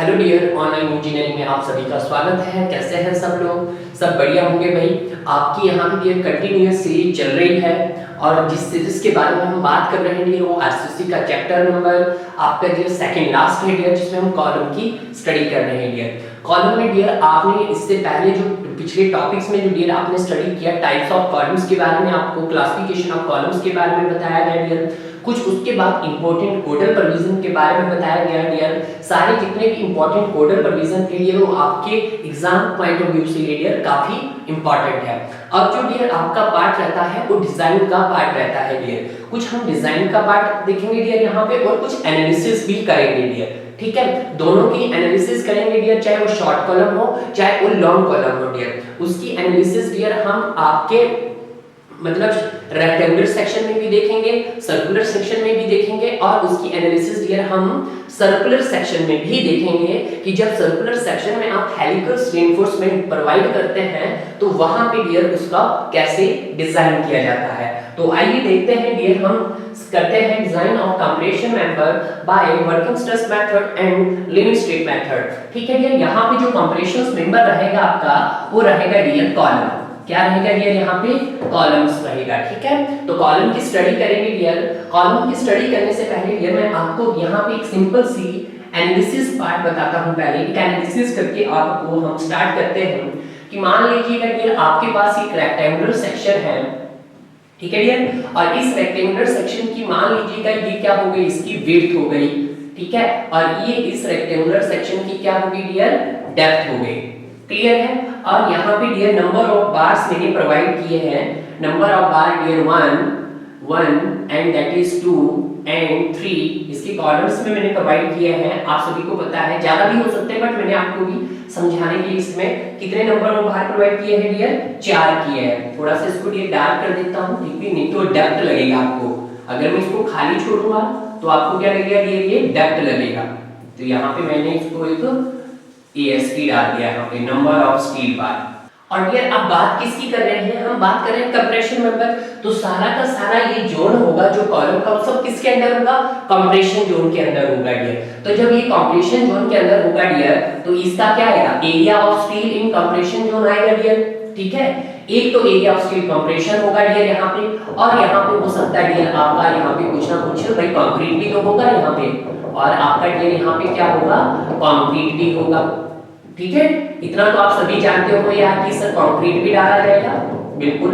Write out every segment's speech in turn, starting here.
Hello dear, online engineering में आप सभी का स्वागत है। कैसे हैं सब लोग? सब बढ़िया होंगे भाई। आपकी यहाँ पे डियर कंटिन्यूअस सीरीज चल रही है और जिस सीरीज के बारे में हम बात कर रहे हैं डियर, वो आरसीसी का चैप्टर नंबर आपका डियर सेकंड लास्ट है डियर, जिसमें हम कॉलम की स्टडी कर रहे हैं डियर। कॉलम में डियर आपने इससे पहले जो पिछले टॉपिक्स में जो डियर आपने स्टडी किया, टाइप्स ऑफ कॉलम्स के बारे में, आपको क्लासिफिकेशन ऑफ कॉलम्स के बारे में बताया गया डियर। कुछ उसके बाद इंपॉर्टेंट कोडल प्रोविजन के बारे में बताया गया डियर। सारे जितने भी इंपॉर्टेंट कोडल प्रोविजन के लिए वो आपके एग्जाम पॉइंट ऑफ व्यू से डियर काफी इंपॉर्टेंट है। अब जो डियर आपका पार्ट रहता है वो डिजाइन का पार्ट रहता है डियर। कुछ हम डिजाइन का पार्ट देखेंगे डियर यहाँ पे, और कुछ एनालिसिस भी करेंगे डियर। ठीक है, दोनों की एनालिसिस करेंगे डियर, चाहे वो शॉर्ट कॉलम हो चाहे वो लॉन्ग कॉलम हो डियर। उसकी एनालिसिस डियर हम आपके मतलब रेक्टेंगुलर सेक्शन में भी देखेंगे, सर्कुलर सेक्शन में भी देखेंगे, और उसकी एनालिसिस डियर हम सर्कुलर सेक्शन में भी देखेंगे कि जब सर्कुलर सेक्शन में आप हेलिकल रीइंफोर्समेंट प्रोवाइड करते हैं तो वहां पे डियर उसका कैसे डिजाइन किया जाता है। तो आइए देखते हैं डियर, हम करते हैं design of compression member by working stress method and limit state method. ठीक है डियर, यहाँ पे जो कंप्रेशन मेंबर रहेगा आपका वो रहेगा डियर कॉलम। क्या रहेगा डियर? यहाँ पे कॉलम्स रहेगा। ठीक है, तो कॉलम की स्टडी करेंगे डियर। कॉलम की स्टडी करने से पहले डियर मैं आपको यहाँ पे एक सिंपल सी एनालिसिस पार्ट बताता हूँ। पहले एक एनालिसिस करके आपको हम स्टार्ट करते हैं कि मान लीजिएगा डियर आपके पास एक रेक्टेंगुलर सेक्शन है। ठीक है डियर, और इस रेक्टेंगुलर सेक्शन की मान लीजिएगा ये क्या हो गई, इसकी विड्थ हो गई। ठीक है, और ये इस रेक्टेंगुलर सेक्शन की क्या होगी डियर? डेप्थ हो गई। क्लियर है? और यहाँ पे डियर नंबर ऑफ बार्स मैंने प्रोवाइड किए हैं। Number of bar dear 1 and that is 2 and 3। इसके कॉलम्स में मैंने प्रोवाइड किए हैं, आप सभी को पता है, ज्यादा भी हो सकते हैं बट मैंने आपको भी समझाने के लिए इसमें कितने नंबर ऑफ बार प्रोवाइड किए हैं डियर? 4 किए हैं। थोड़ा सा इसको डियर डार्क कर देता हूँ, ठीक है, नहीं तो डक्ट लगेगा आपको। अगर मैं इसको खाली छोड़ूंगा तो आपको क्या लगेगा डियर? ये डक्ट लगेगा। तो यहाँ पे मैंने इसको एक AST डाल दिया है, नंबर ऑफ स्टील बार। और डियर अब बात किसकी कर रहे हैं? हम बात कर रहे हैं कंप्रेशन मेंबर। तो सारा का सारा ये जोन होगा जो कॉलम का, सब किसके अंदर होगा? कंप्रेशन जोन के अंदर होगा डियर। तो जब ये कंप्रेशन जोन के अंदर होगा डियर तो इसका क्या आएगा? Area of steel in compression zone आएगा डियर। ठीक है, एक तो एरिया ऑफ स्टील कंप्रेशन होगा डियर यहाँ पे, और यहाँ पे हो सकता है डियर आपका यहाँ पे कुछ ना कुछ भाई कंक्रीट भी तो होगा यहाँ पे, और आपका डियर यहाँ पे क्या होगा? कंक्रीट भी होगा। ठीक है, इतना तो आप सभी जानते हो यार कि सर कंक्रीट भी डाला जाएगा। बिल्कुल,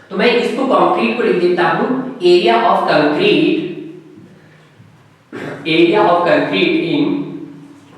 तो मैं इसको कंक्रीट को लिख देता हूं area of concrete in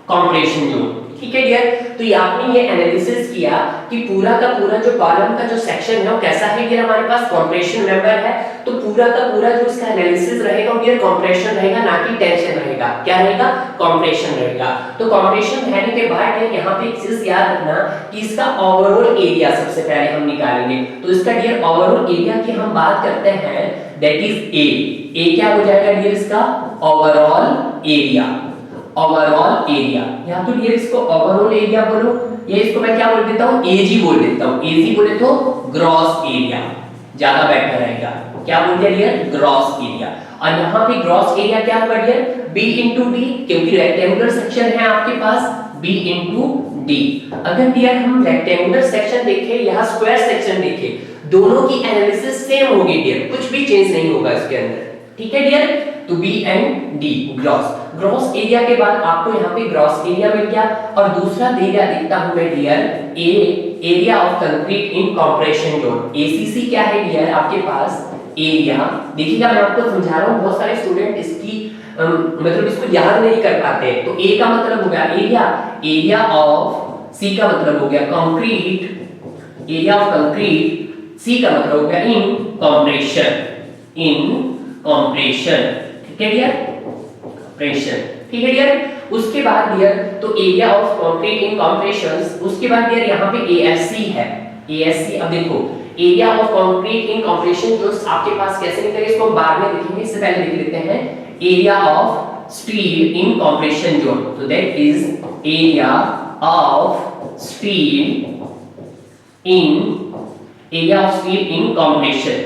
compression zone. ठीक है डियर, तो ये आपने ये एनालिसिस किया कि पूरा का पूरा जो कॉलम का जो सेक्शन है वो कैसा है डियर? हमारे पास कंप्रेशन मेंबर है, तो पूरा का पूरा जो इसका एनालिसिस रहेगा वो डियर कंप्रेशन रहेगा, ना कि टेंशन रहेगा। क्या रहेगा? कंप्रेशन रहेगा। तो कंप्रेशन रहने के बाद यहाँ पे एक चीज याद रखना कि इसका ओवरऑल एरिया सबसे पहले हम निकालेंगे। तो इसका डियर ओवरऑल एरिया की हम बात करते हैं, दैट इज ए क्या हो जाएगा डियर? इसका ओवरऑल एरिया। ओवरऑल एरिया, या तो डियर इसको ओवरऑल एरिया बोलो, या इसको मैं क्या बोल देता हूं? एजी बोल देता हूं। एजी बोले तो ग्रॉस एरिया ज्यादा बेटर रहेगा। क्या बोल दिया डियर? Gross area. और यहाँ पे ग्रॉस एरिया क्या होगा डियर? B into D, क्योंकि रेक्टेंगुलर सेक्शन है आपके पास, B into D। अगर डियर हम रेक्टेंगुलर सेक्शन देखें या स्क्वायर सेक्शन देखें, दोनों की एनालिसिस सेम होगी डियर, कुछ भी चेंज नहीं होगा इसके अंदर। ठीक है डियर, तो B and D gross area के बाद आपको यहाँ पे ग्रॉस एरिया मिल गया। और दूसरा एरिया देखता हूं मैं dear, area of concrete in compression zone. ACC क्या है डियर आपके पास? एरिया। देखिएगा मैं आपको समझा रहा हूँ, बहुत सारे स्टूडेंट इसकी मतलब इसको याद नहीं कर पाते। तो A का मतलब हो गया एरिया ऑफ, C का मतलब हो गया concrete, area of concrete, C का मतलब हो गया इन कंप्रेशन। ठीक है डियर? कंप्रेशन। ठीक है डियर, उसके बाद डियर तो area of concrete in compressions. उसके बाद डियर यहाँ पे ASC है। ASC, अब देखो area of concrete in compression जो आपके पास कैसे निकलेगा इसको हम बाद में देखेंगे, इससे पहले देख लेते हैं area of steel in compression zone. तो that is area of steel in compression.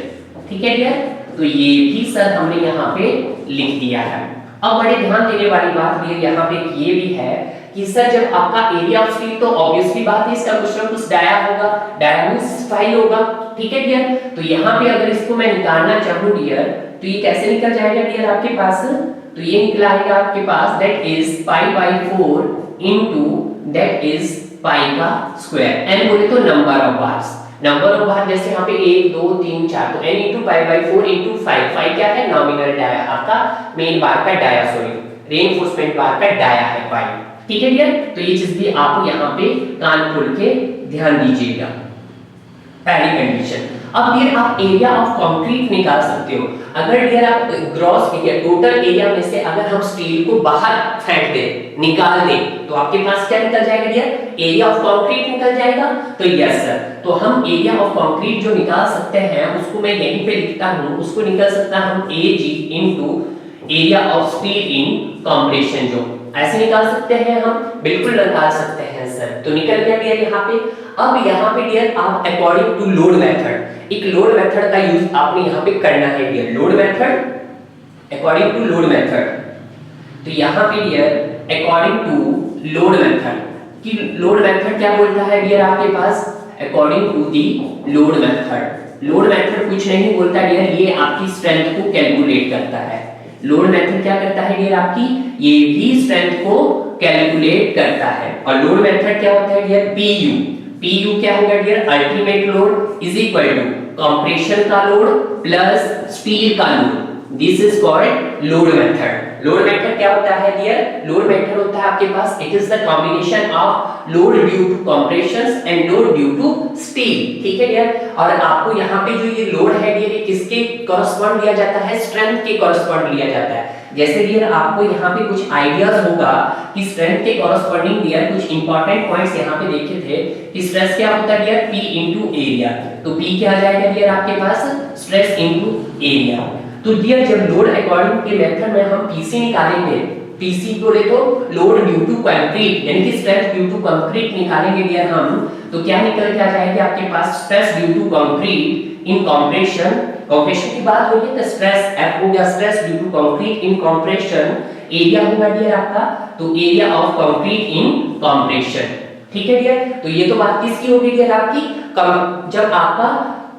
ठीक है डियर, तो ये भी सर हमने यहाँ पे लिख दिया है। अब बड़े ध्यान देने वाली बात यहाँ पे ये भी है कि सर जब आपका एरिया ऑफ स्टील, तो ऑब्वियसली बात है इसका कुछ ना कुछ डाया होगा, डाया मींस फाई होगा, ठीक है डियर। तो यहाँ पे अगर इसको मैं निकालना चाहूँ डियर, तो ये कैसे निकल जाएगा डियर आपके पास, तो ये निकल आएगा आपके पास that is pi by 4 into that is pi का स्क्वायर, n बोले तो number of bars, number of bar जैसे यहाँ पे 1 2 3 4, तो n into pi by 4 into 5, 5 क्या है नॉमिनल डाया, आपका मेन बार का डाया, सॉरी रेनफोर्समेंट बार का डाया है पाई, ठीक है डियर। तो ये चीज भी आप यहाँ पे कान खोल के ध्यान दीजिएगा, पहली कंडीशन। अब डियर आप एरिया ऑफ कंक्रीट निकाल सकते हो, अगर डियर आप ग्रॉस एरिया, टोटल एरिया में से अगर हम स्टील को बाहर फेंक दें, निकाल दें, तो आपके पास क्या निकल जाएगा डियर, एरिया ऑफ कंक्रीट निकल जाएगा। तो यस सर, तो हम एरिया ऑफ कंक्रीट जो निकाल सकते हैं उसको मैं यहीं पे लिखता हूं, उसको निकल सकता हम Ag into area of steel in compression zone, ऐसे निकाल सकते हैं हम, बिल्कुल निकाल सकते हैं सर। तो निकल गया डियर यहाँ पे। अब यहाँ पे डियर आप अकॉर्डिंग टू लोड मेथड, एक लोड मेथड का यूज आपने यहाँ पे करना है dear, load method according to load method. तो यहाँ पे dear according to load method, कि लोड मेथड क्या बोलता है डियर आपके पास, according to the load method, load method कुछ नहीं बोलता डियर, ये आपकी स्ट्रेंथ को कैलकुलेट करता है। लोड मेथड क्या करता है डियर आपकी, ये भी स्ट्रेंथ को कैलकुलेट करता है। और लोड मेथड क्या होता है डियर, पीयू, पीयू क्या होगा dear, ultimate load is equal to compression का लोड प्लस स्टील का load, this is called load method. Load method क्या होता है डियर, लोड मेथड होता है आपके पास, it is the combination of load due to compression and load due to steel, ठीक है डियर। और आपको यहाँ पे जो ये लोड है डियर, ये किसके कॉरस्पॉन्ड लिया जाता है, स्ट्रेंथ के कॉरस्पॉन्ड लिया जाता है। जैसे डियर आपको यहाँ पे कुछ आइडियाज होगा कि स्ट्रेंथ के कॉरस्पॉन्डिंग डियर कुछ इंपॉर्टेंट पॉइंट्स यहाँ पे देखे थे कि स्ट्रेस क्या होता है डियर, P इनटू एरिया, तो P क्या आ जाएगा डियर आपके पास, स्ट्रेस इनटू एरिया। तो डियर जब लोड अकॉर्डिंग के मेथड में हम पीसी निकालेंगे, पीसी बोले तो लोड ड्यू टू कंक्रीट, यानी कि स्ट्रेस ड्यू टू कंक्रीट निकालेंगे डियर हम, तो क्या निकल के आ जाएगा आपके पास, stress due to concrete in compression, compression की बात हो रही है तो स्ट्रेस F हो गया, stress due to concrete in compression, area होगा डियर आपका, तो area of concrete in compression, ठीक है डियर। तो ये तो बात किसकी होगी डियर आपकी, जब आपका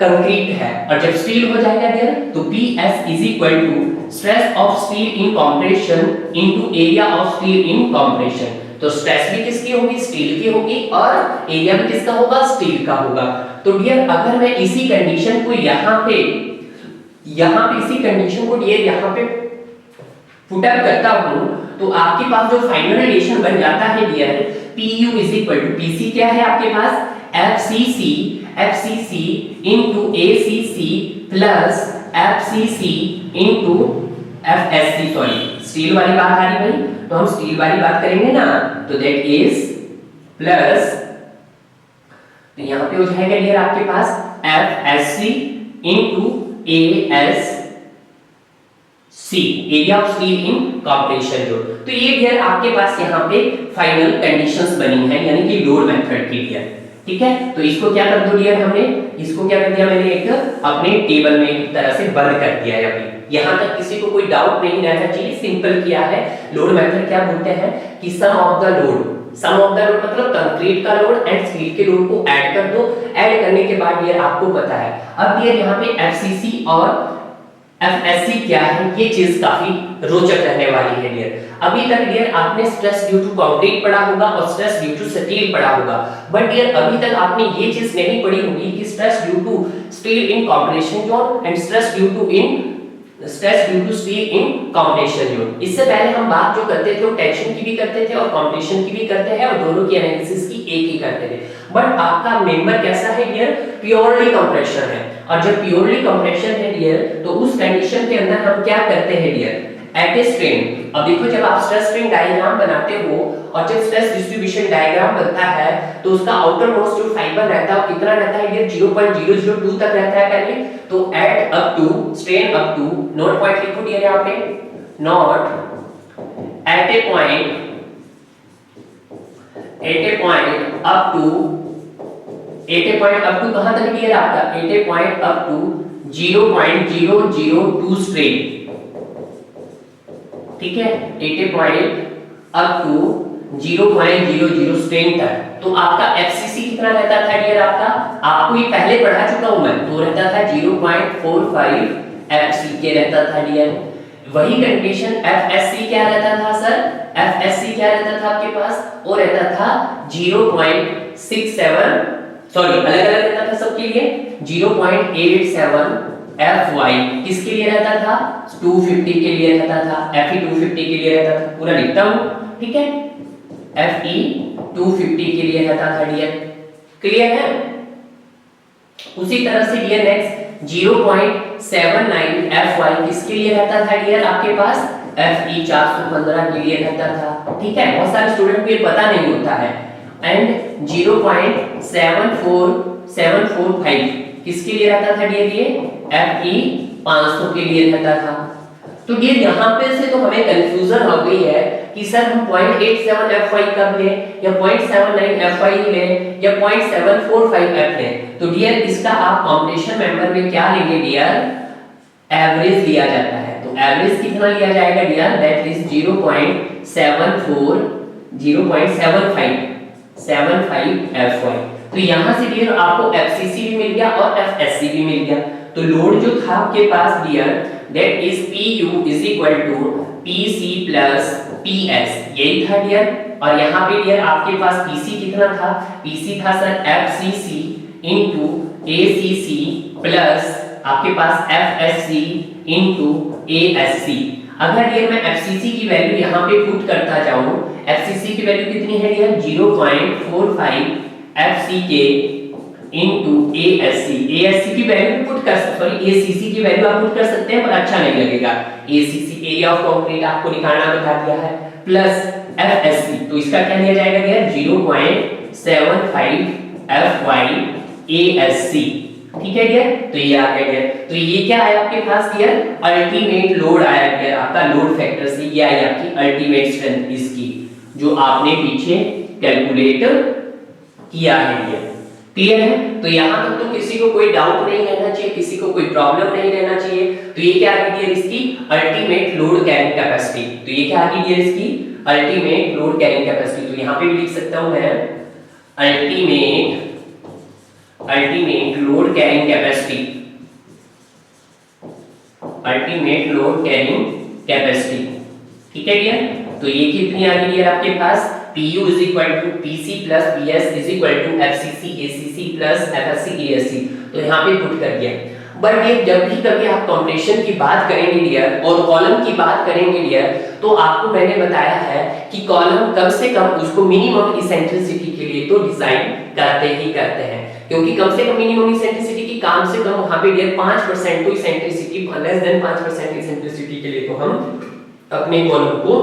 कंक्रीट है, और जब स्टील हो जाएगा डियर तो PS is equal to stress of steel in compression into area of steel in compression. तो स्ट्रेस भी किसकी होगी, स्टील की होगी, और एरिया भी किसका होगा, स्टील का होगा। तो डियर अगर मैं इसी कंडीशन को यहाँ पे इसी कंडीशन को डियर यहाँ पे पुट अप करता हूँ, तो आपके पास जो फाइनल रिलेशन बन जाता है dear, PU is equal to PC क्या है आपके पास, FCC into ACC plus FCC into FSC, sorry steel वाली बात आ रही भाई, तो हम स्टील वाली बात करेंगे ना, तो दैट इज प्लस, तो यहाँ पे हो जाएगा डियर आपके पास FSC into ASC, area of steel in compression zone. तो ये डियर आपके पास यहाँ पे फाइनल कंडीशंस बनी है, यानी कि लोड मेथड की डियर, ठीक है। तो इसको क्या कर दो डियर, हमने इसको क्या कर दिया, मैंने एक अपने टेबल में एक तरह से बंद कर दिया है। अभी यहाँ तक किसी को कोई डाउट नहीं रहना चाहिए, सिंपल किया है। लोड मेथड क्या बोलते हैं कि सम ऑफ द लोड मतलब कंक्रीट का लोड एंड स्टील के लोड को ऐड कर दो, ऐड करने के बाद डियर आपको पता है। अब डियर यहाँ पे FCC और FSC क्या है, ये चीज काफी रोचक रहने वाली है डियर। अभी तक डियर आपने स्ट्रेस ड्यू टू कंक्रीट पढ़ा होगा और स्ट्रेस ड्यू टू स्टील पढ़ा होगा, बट डियर अभी तक आपने ये चीज नहीं पढ़ी होगी कि stress due to steel in compression zone and stress due to steel in compression zone. इससे पहले हम बात जो करते थे वो टेंशन की भी करते थे और कंप्रेशन की भी करते हैं, और दोनों की एनालिसिस की एक ही करते थे। बट आपका मेंबर कैसा है डियर, प्योरली कंप्रेशन है, और जब प्योरली कंप्रेशन है डियर तो उस कंडीशन के अंदर हम क्या करते हैं डियर, एट ए स्ट्रेन। अब देखो जब आप स्ट्रेस स्ट्रेन डायग्राम बनाते हो और जब स्ट्रेस डिस्ट्रीब्यूशन डायग्राम बनता है तो उसका आउटर मोस्ट जो फाइबर रहता है वो कितना रहता है डियर, 0.002 तक रहता है पहले। तो at up to strain up to, note point लिखो डियर यहाँ पे, note at a point up to कहां तक डियर आपका, at a point up to 0.002 strain, ठीक है, 80 पॉइंट अप टू 0.00 स्ट्रेन तक। तो आपका एफसीसी कितना रहता था डियर? आपको ये पहले पढ़ा चुका हूं मैं, तो रहता था 0.45 एफसी के रहता था डियर। वही कंडीशन एफएससी क्या रहता था सर? एफएससी क्या रहता था आपके पास? वो रहता था 0.67, सॉरी अलग अलग रहता था सबके लिए, 0.87 FY किसके लिए रहता था? 250 के लिए रहता था, FE 250 के लिए रहता था, पूरा लिखता हूं, ठीक है, FE 250 के लिए रहता था डियर। क्लियर है? उसी तरह से डियर नेक्स्ट 0.79 FY किसके लिए रहता था डियर आपके पास? FE 415 के लिए रहता था, ठीक है। बहुत सारे स्टूडेंट को ये पता नहीं होता है। एंड 0.745 किसके लिए रहता था डियर? ये FE 500 के लिए रहता था। तो डियर यहाँ पे से तो हमें कंफ्यूजन हो गई है कि सर हम 0.87 FY कब लें, या 0.79 FY लें, या 0.745 F लें। तो डियर इसका आप कॉम्पिटिशन मेंबर में क्या लेंगे डियर? एवरेज लिया जाता है। तो एवरेज कितना लिया जाएगा डियर? That is 0.75 FY। तो यहाँ से डियर आपको FCC भी मिल गया और FSC भी मिल गया। तो लोड जो था आपके पास dear that is PU is equal to PC plus PS, यही था डियर। और यहाँ पे डियर आपके पास PC कितना था? PC था sir FCC into ACC plus आपके पास FSC इंटू ASC। अगर डियर मैं FCC की वैल्यू यहाँ पे पुट करता जाऊँ, FCC की वैल्यू कितनी है dear? 0.45 FCK into ASC। ASC की वैल्यू पुट कर, सॉरी ACC की वैल्यू आप पुट कर सकते हैं पर अच्छा नहीं लगेगा। ACC एरिया ऑफ कंक्रीट आपको निकालना बता दिया है, प्लस FSC, तो इसका क्या लिया जाएगा डियर? 0.75 FY ASC, ठीक है डियर। तो ये आ गया डियर। तो ये क्या है आपके पास डियर? अल्टीमेट लोड आया डियर, आपका लोड फैक्टर से ये आई आपकी अल्टीमेट स्ट्रेंथ इसकी, जो आपने पीछे कैलकुलेट किया है डियर। क्लियर है? तो यहां तक तो किसी को कोई डाउट नहीं रहना चाहिए, किसी को कोई प्रॉब्लम नहीं रहना चाहिए। तो ये क्या आ गई डियर? इसकी अल्टीमेट लोड कैरिंग कैपेसिटी। तो ये क्या आ गई डियर? इसकी अल्टीमेट लोड कैरिंग कैपेसिटी। तो यहां पे भी लिख सकता हूं मैं ultimate load carrying capacity, ultimate load carrying capacity, ठीक है डियर। तो ये कितनी आ गई डियर आपके पास? PU is equal to PC plus PS is equal to FCC ACC plus FSC ASC। तो यहाँ पे पुट कर दिया। बट ये जब भी कभी आप कॉम्पिटिशन की बात करेंगे डियर और कॉलम की बात करेंगे डियर, तो आपको मैंने बताया है कि कॉलम कम से कम उसको मिनिमम इसेंट्रिसिटी के लिए तो डिजाइन करते ही करते हैं, क्योंकि कम से कम मिनिमम इसेंट्रिसिटी की काम से कम वहां पे डियर 5% तो इसेंट्रिसिटी, लेस देन 5% इसेंट्रिसिटी के लिए तो हम अपने कॉलम को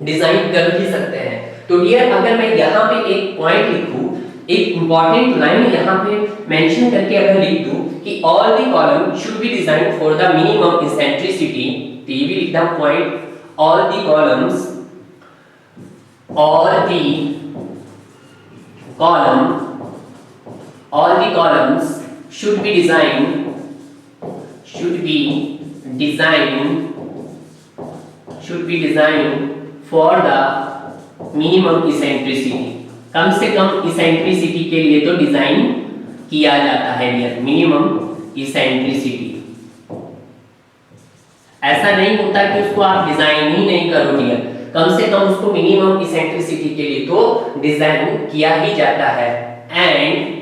डिजाइन कर ही सकते हैं। तो डियर अगर मैं यहाँ पे एक पॉइंट लिखूं, एक इंपॉर्टेंट लाइन यहाँ पे मेंशन करके अगर लिख दूं कि all the column should be designed for the minimum eccentricity, तो ये भी लिखता हूं point, all the columns should be designed for the minimum eccentricity, कम से कम इसेंट्रिसिटी के लिए तो डिजाइन किया जाता है डियर, मिनिमम इसेंट्रिसिटी। ऐसा नहीं होता कि उसको आप डिजाइन ही नहीं करो डियर, कम से कम उसको मिनिमम इसेंट्रिसिटी के लिए तो डिजाइन किया ही जाता है। And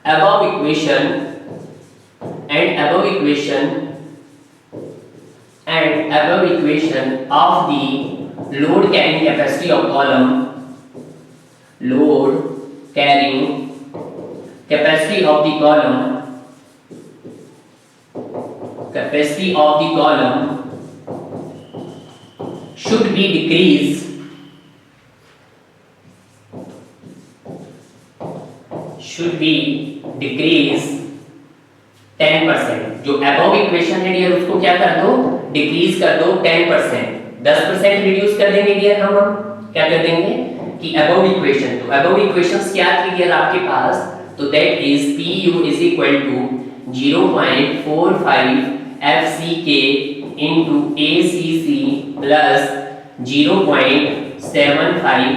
above equation of the load carrying capacity of column, load carrying capacity of the column should be decreased 10%। जो above इक्वेशन है डियर उसको क्या कर दो? डिक्रीज कर दो 10%, 10% रिड्यूस कर देंगे डियर। हम क्या कर देंगे कि above इक्वेशन, तो above इक्वेशंस क्या थी डियर आपके पास? तो that is PU is equal to 0.45 FCK into ACC plus 0.75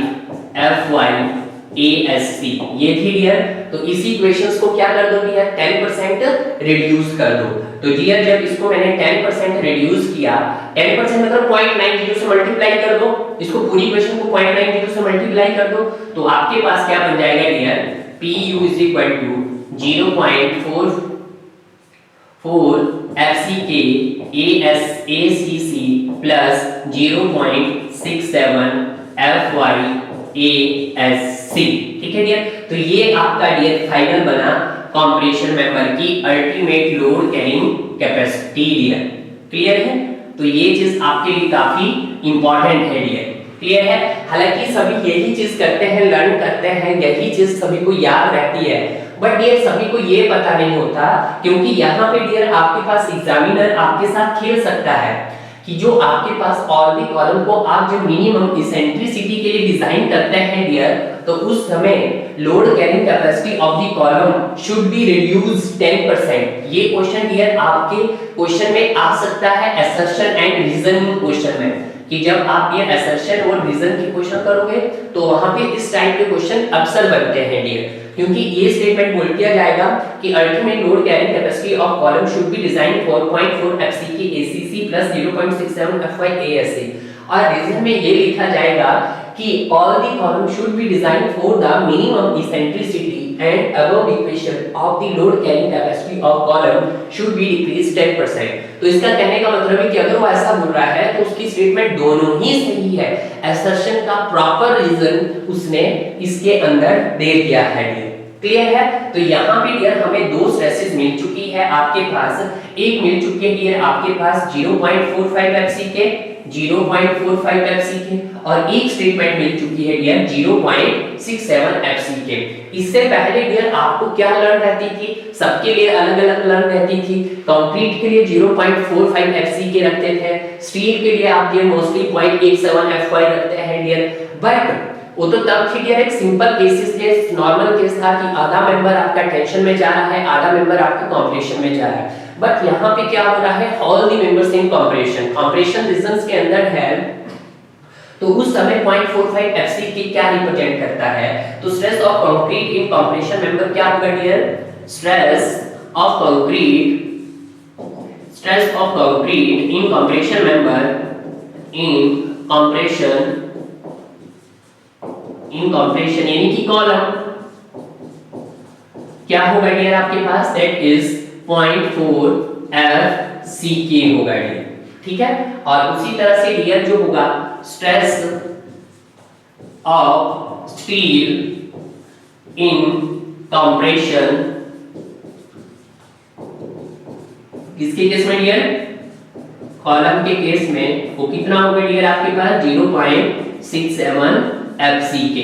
FY ASC, ये थी डियर। तो इसी इक्वेशंस को क्या कर दो डियर, 10% रिड्यूस कर दो। तो डियर जब इसको मैंने 10% रिड्यूस किया, 10% मतलब 0.90 से मल्टीप्लाई कर दो, इसको पूरी इक्वेशन को 0.90 से मल्टीप्लाई कर दो, तो आपके पास क्या बन जाएगा dear, PU = 0.44 FCK ACC plus 0.67 FY ASC। ठीक है डियर, तो ये आपका डियर फाइनल बना कंप्रेशन मेंबर की ultimate load carrying capacity dear. Clear है? तो ये चीज आपके लिए काफी इंपॉर्टेंट है डियर। क्लियर है? हालांकि सभी यही चीज करते हैं, लर्न करते हैं, यही चीज सभी को याद रहती है, बट डियर सभी को ये पता नहीं होता, क्योंकि यहाँ पे डियर आपके पास एग्जामिनर आपके साथ खेल सकता है कि जो आपके पास ऑल द कॉलम को आप जो मिनिमम इसेंट्रिसिटी के लिए डिजाइन करते हैं डियर, तो उस समय load carrying capacity of the column should be reduced 10%। ये क्वेश्चन डियर आपके क्वेश्चन में आ सकता है असर्शन एंड रीजन क्वेश्चन में, कि जब आप ये असर्शन और रीजन की क्वेश्चन करोगे तो वहां पे इस टाइप के क्वेश्चन अक्सर बनते हैं डियर, क्योंकि ये स्टेटमेंट बोल दिया जाएगा कि ultimate load carrying capacity of column should B design 4.4 FCK ACC plus 0.67 FY ASC, और रीजन में ये लिखा जाएगा कि all the column should B design for the minimum eccentricity and above equation of the load carrying capacity of column should be decrease 10%। तो इसका कहने का मतलब है कि अगर वो ऐसा बोल रहा है तो उसकी स्टेटमेंट दोनों ही सही है, असर्शन का प्रॉपर रीजन उसने इसके अंदर दे दिया है। क्लियर है? तो यहाँ पे डियर हमें दो स्ट्रेसेस मिल चुकी है आपके पास, एक मिल चुकी है डियर आपके पास 0.45 FCK 0.45 FCK, और एक स्टेटमेंट मिल चुकी है डियर 0.67 FCK। इससे पहले डियर आपको क्या लर्न रहती थी, सबके लिए अलग-अलग लर्न रहती थी। कंक्रीट के लिए 0.45 FCK रखते थे, स्टील के लिए आप डियर मोस्टली 0.87 FY रखते हैं डियर, बट वो तो तब थी डियर एक सिंपल केसेस थे, नॉर्मल केस था कि आधा मेंबर आपका टेंशन में जा रहा है, आधा मेंबर आपका कंप्रेशन में जा रहा है। बट यहाँ पे क्या हो रहा है, all the members in compression, compression reasons के अंदर है, तो उस समय 0.45 FCK क्या रिप्रेजेंट करता है, तो stress of concrete in compression member क्या होगा dear, stress of concrete in compression member यानी कि कॉलम क्या होगा डियर आपके पास, दैट इज 0.4 FCK होगा डियर। ठीक है, और उसी तरह से डियर जो होगा stress of steel in compression, किसके केस में डियर, कॉलम के केस में वो कितना होगा डियर आपके पास 0.67 FCK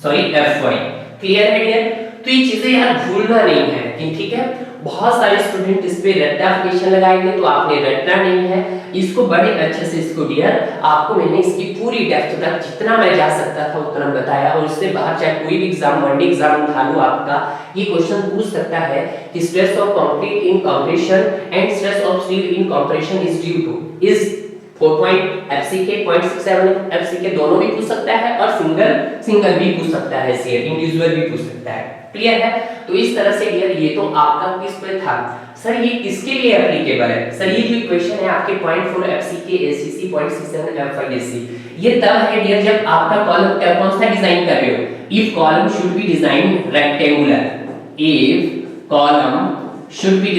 सॉरी FY। क्लियर है डियर? तो ये चीजें यार भूलना नहीं है, ठीक है। बहुत सारे स्टूडेंट इस पे रेक्टिफिकेशन लगाएंगे तो आपने रटना नहीं है इसको, बड़े अच्छे से इसको डियर आपको मैंने इसकी पूरी डेप्थ तक जितना मैं जा सकता था उतना बताया, और इससे बाहर चाहे कोई भी एग्जाम वनडे एग्जाम उठा लो आपका ये क्वेश्चन पूछ सकता है कि stress of concrete in compression and stress of steel in compression is due two is 4 FCK 0.67 FCK दोनों भी पूछ सकता है, और सिंगल भी पूछ सकता है, इंडिविजुअल भी पूछ सकता है। क्लियर है? तो इस तरह से डियर ये तो आपका किस पे था, सर ये किसके लिए एप्लीकेबल है, सर ये जो इक्वेशन है आपके 0.4 FCK ACC 0.67 FY ASC, ये तब है डियर जब आपका कॉलम कौन सा डिजाइन कर रहे हो, if column should B design rectangular, if column should B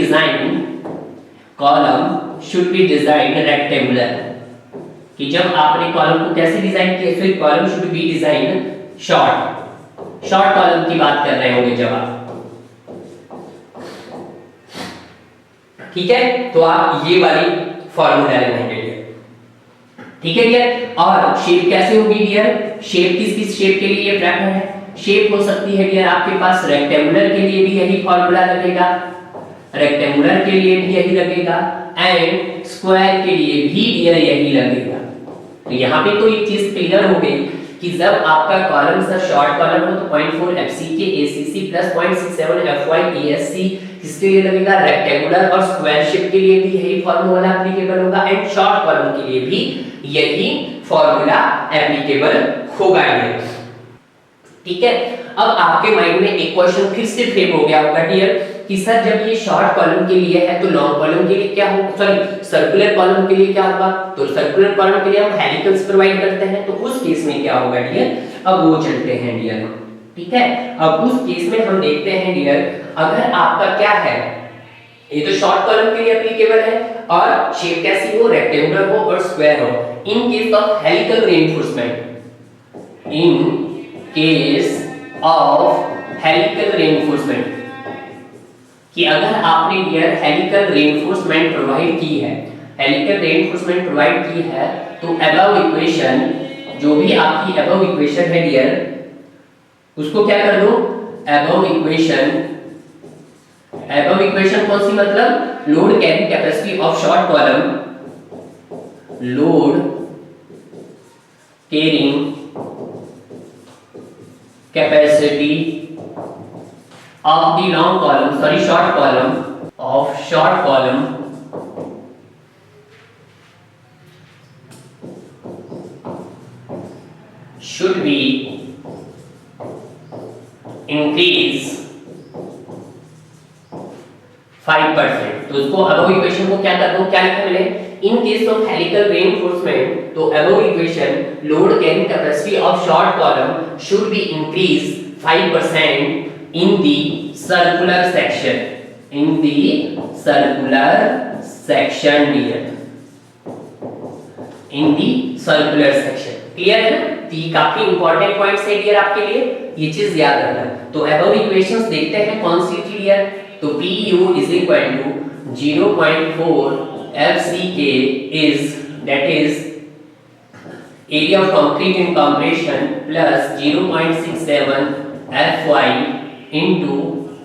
design rectangular, कि जब आपने कॉलम को कैसे डिजाइन किया, फिर column should B design short column की बात कर रहे होंगे जब आप, ठीक है। तो आप ये वाली फॉर्मूला लगाएंगे, ठीक है डियर। और शेप कैसे होगी डियर, शेप किस शेप के लिए ये प्रेफर है, शेप हो सकती है डियर आपके पास रेक्टेंगुलर के लिए भी यही फॉर्मूला लगेगा, रेक्टेंगुलर के लिए भी यही लगेगा, एंड स्क्वायर के लिए भी डियर यही लगेगा। तो यहाँ पे तो एक चीज क्लियर हो गई कि जब आपका कॉलम सर शॉर्ट कॉलम हो तो 0.4 FCK ACC plus 0.67 FY ASC किसके लिए लगेगा, रेक्टेंगुलर और स्क्वायर शेप के लिए भी यही फॉर्मूला एप्लीकेबल होगा एंड शॉर्ट कॉलम के लिए भी यही फॉर्मूला एप्लीकेबल होगा। ठीक है, अब आपके माइंड में एक क्वेश्चन फिर से फ्रेम हो गया होगा डियर कि सर जब ये शॉर्ट कॉलम के लिए है तो लॉन्ग कॉलम के लिए क्या होगा, सॉरी सर्कुलर कॉलम के लिए क्या होगा, तो सर्कुलर कॉलम के लिए हम हेलिकल्स प्रोवाइड करते हैं, तो उस केस में क्या होगा डियर, अब वो चलते हैं डियर। ठीक है, अब उस केस में हम देखते हैं डियर, अगर आपका क्या है, ये तो शॉर्ट कॉलम के लिए एप्लीकेबल है और शेप कैसी हो, रेक्टेंगुलर हो और स्क्वायर हो। इन case of helical reinforcement, in case of helical reinforcement, कि अगर आपने डियर हेलिकल रीइंफोर्समेंट प्रोवाइड की है, हेलिकल रीइंफोर्समेंट प्रोवाइड की है, तो अबव इक्वेशन, जो भी आपकी अबव इक्वेशन है डियर, उसको क्या कर दो, अबव इक्वेशन कौन सी, मतलब load carrying capacity of short column, load carrying capacity of the long column, sorry short column, of short column should be increase 5%। तो उसको अबव इक्वेशन को क्या कर दो, क्या लिखा मैंने, in case of helical reinforcement, तो above equation load carrying capacity of short column should be increase 5% in the circular section, in the circular section dear, in the circular section, clear है ना। तो ये काफी इंपॉर्टेंट पॉइंट्स है dear आपके लिए, ये चीज याद रखना। तो अबव इक्वेशंस देखते हैं कौन सी थी डियर, तो PU is equal to 0.4 FCK is, that is area of concrete in compression plus 0.67 FY into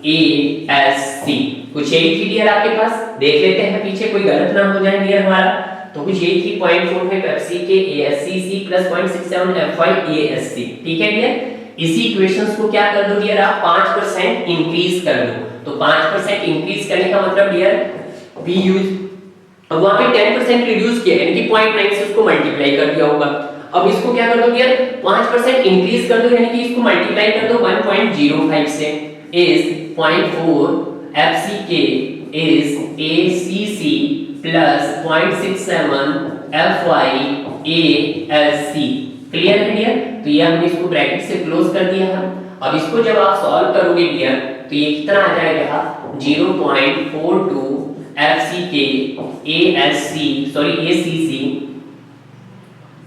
ASC। कुछ यही थी डियर आपके पास, देख लेते हैं पीछे कोई गलत ना हो जाए डियर हमारा, तो कुछ यही थी 0.45 FCK ASCC plus 0.67 FY ASC। ठीक है डियर, इसी इक्वेशंस को क्या कर दो डियर आप 5% इंक्रीज कर दो, तो 5% इंक्रीज करने का मतलब डियर PU, अब वहां पे 10% रिड्यूस किया यानी कि 0.9 से उसको मल्टीप्लाई कर दिया होगा, अब इसको क्या कर दो डियर 5% इंक्रीज कर दो यानी कि इसको मल्टीप्लाई कर दो 1.05 से, is 0.4 FCK is ACC plus 0.67 FY ASC। Clear है डियर, तो ये हमने इसको ब्रैकेट से क्लोज कर दिया है। अब इसको जब आप सॉल्व करोगे डियर तो ये कितना आ जाएगा 0.42 FCK ASC, sorry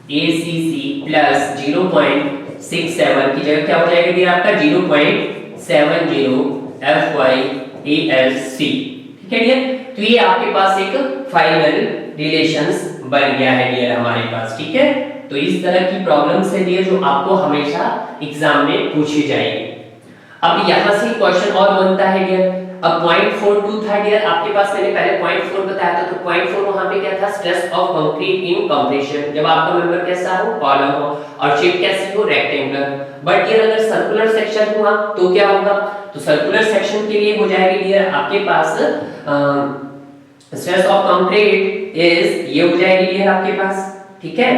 ACC plus 0.67 की जगह क्या हो जाएगा डियर आपका 0.70 FY ASC। ठीक है डियर, तो ये आपके पास एक फाइनल रिलेशंस बन गया है डियर हमारे पास। ठीक है, तो इस तरह की प्रॉब्लम्स है डियर जो आपको हमेशा एग्जाम में पूछी जाएगी। अब यहां से क्वेश्चन और बनता है डियर, अब 0.42 था डियर आपके पास, मैंने पहले 0.4 बताया था, तो 0.4 वहां पे क्या था, stress of concrete in compression, जब आपका मेंबर कैसा हो, कॉलम हो और शेप कैसी हो, रेक्टेंगुलर। बट डियर अगर सर्कुलर सेक्शन हुआ तो क्या होगा, तो सर्कुलर सेक्शन के लिए हो जाएगी डियर आपके पास स्ट्रेस ऑफ कंक्रीट इज, ये हो जाएगी डियर आपके पास, ठीक है,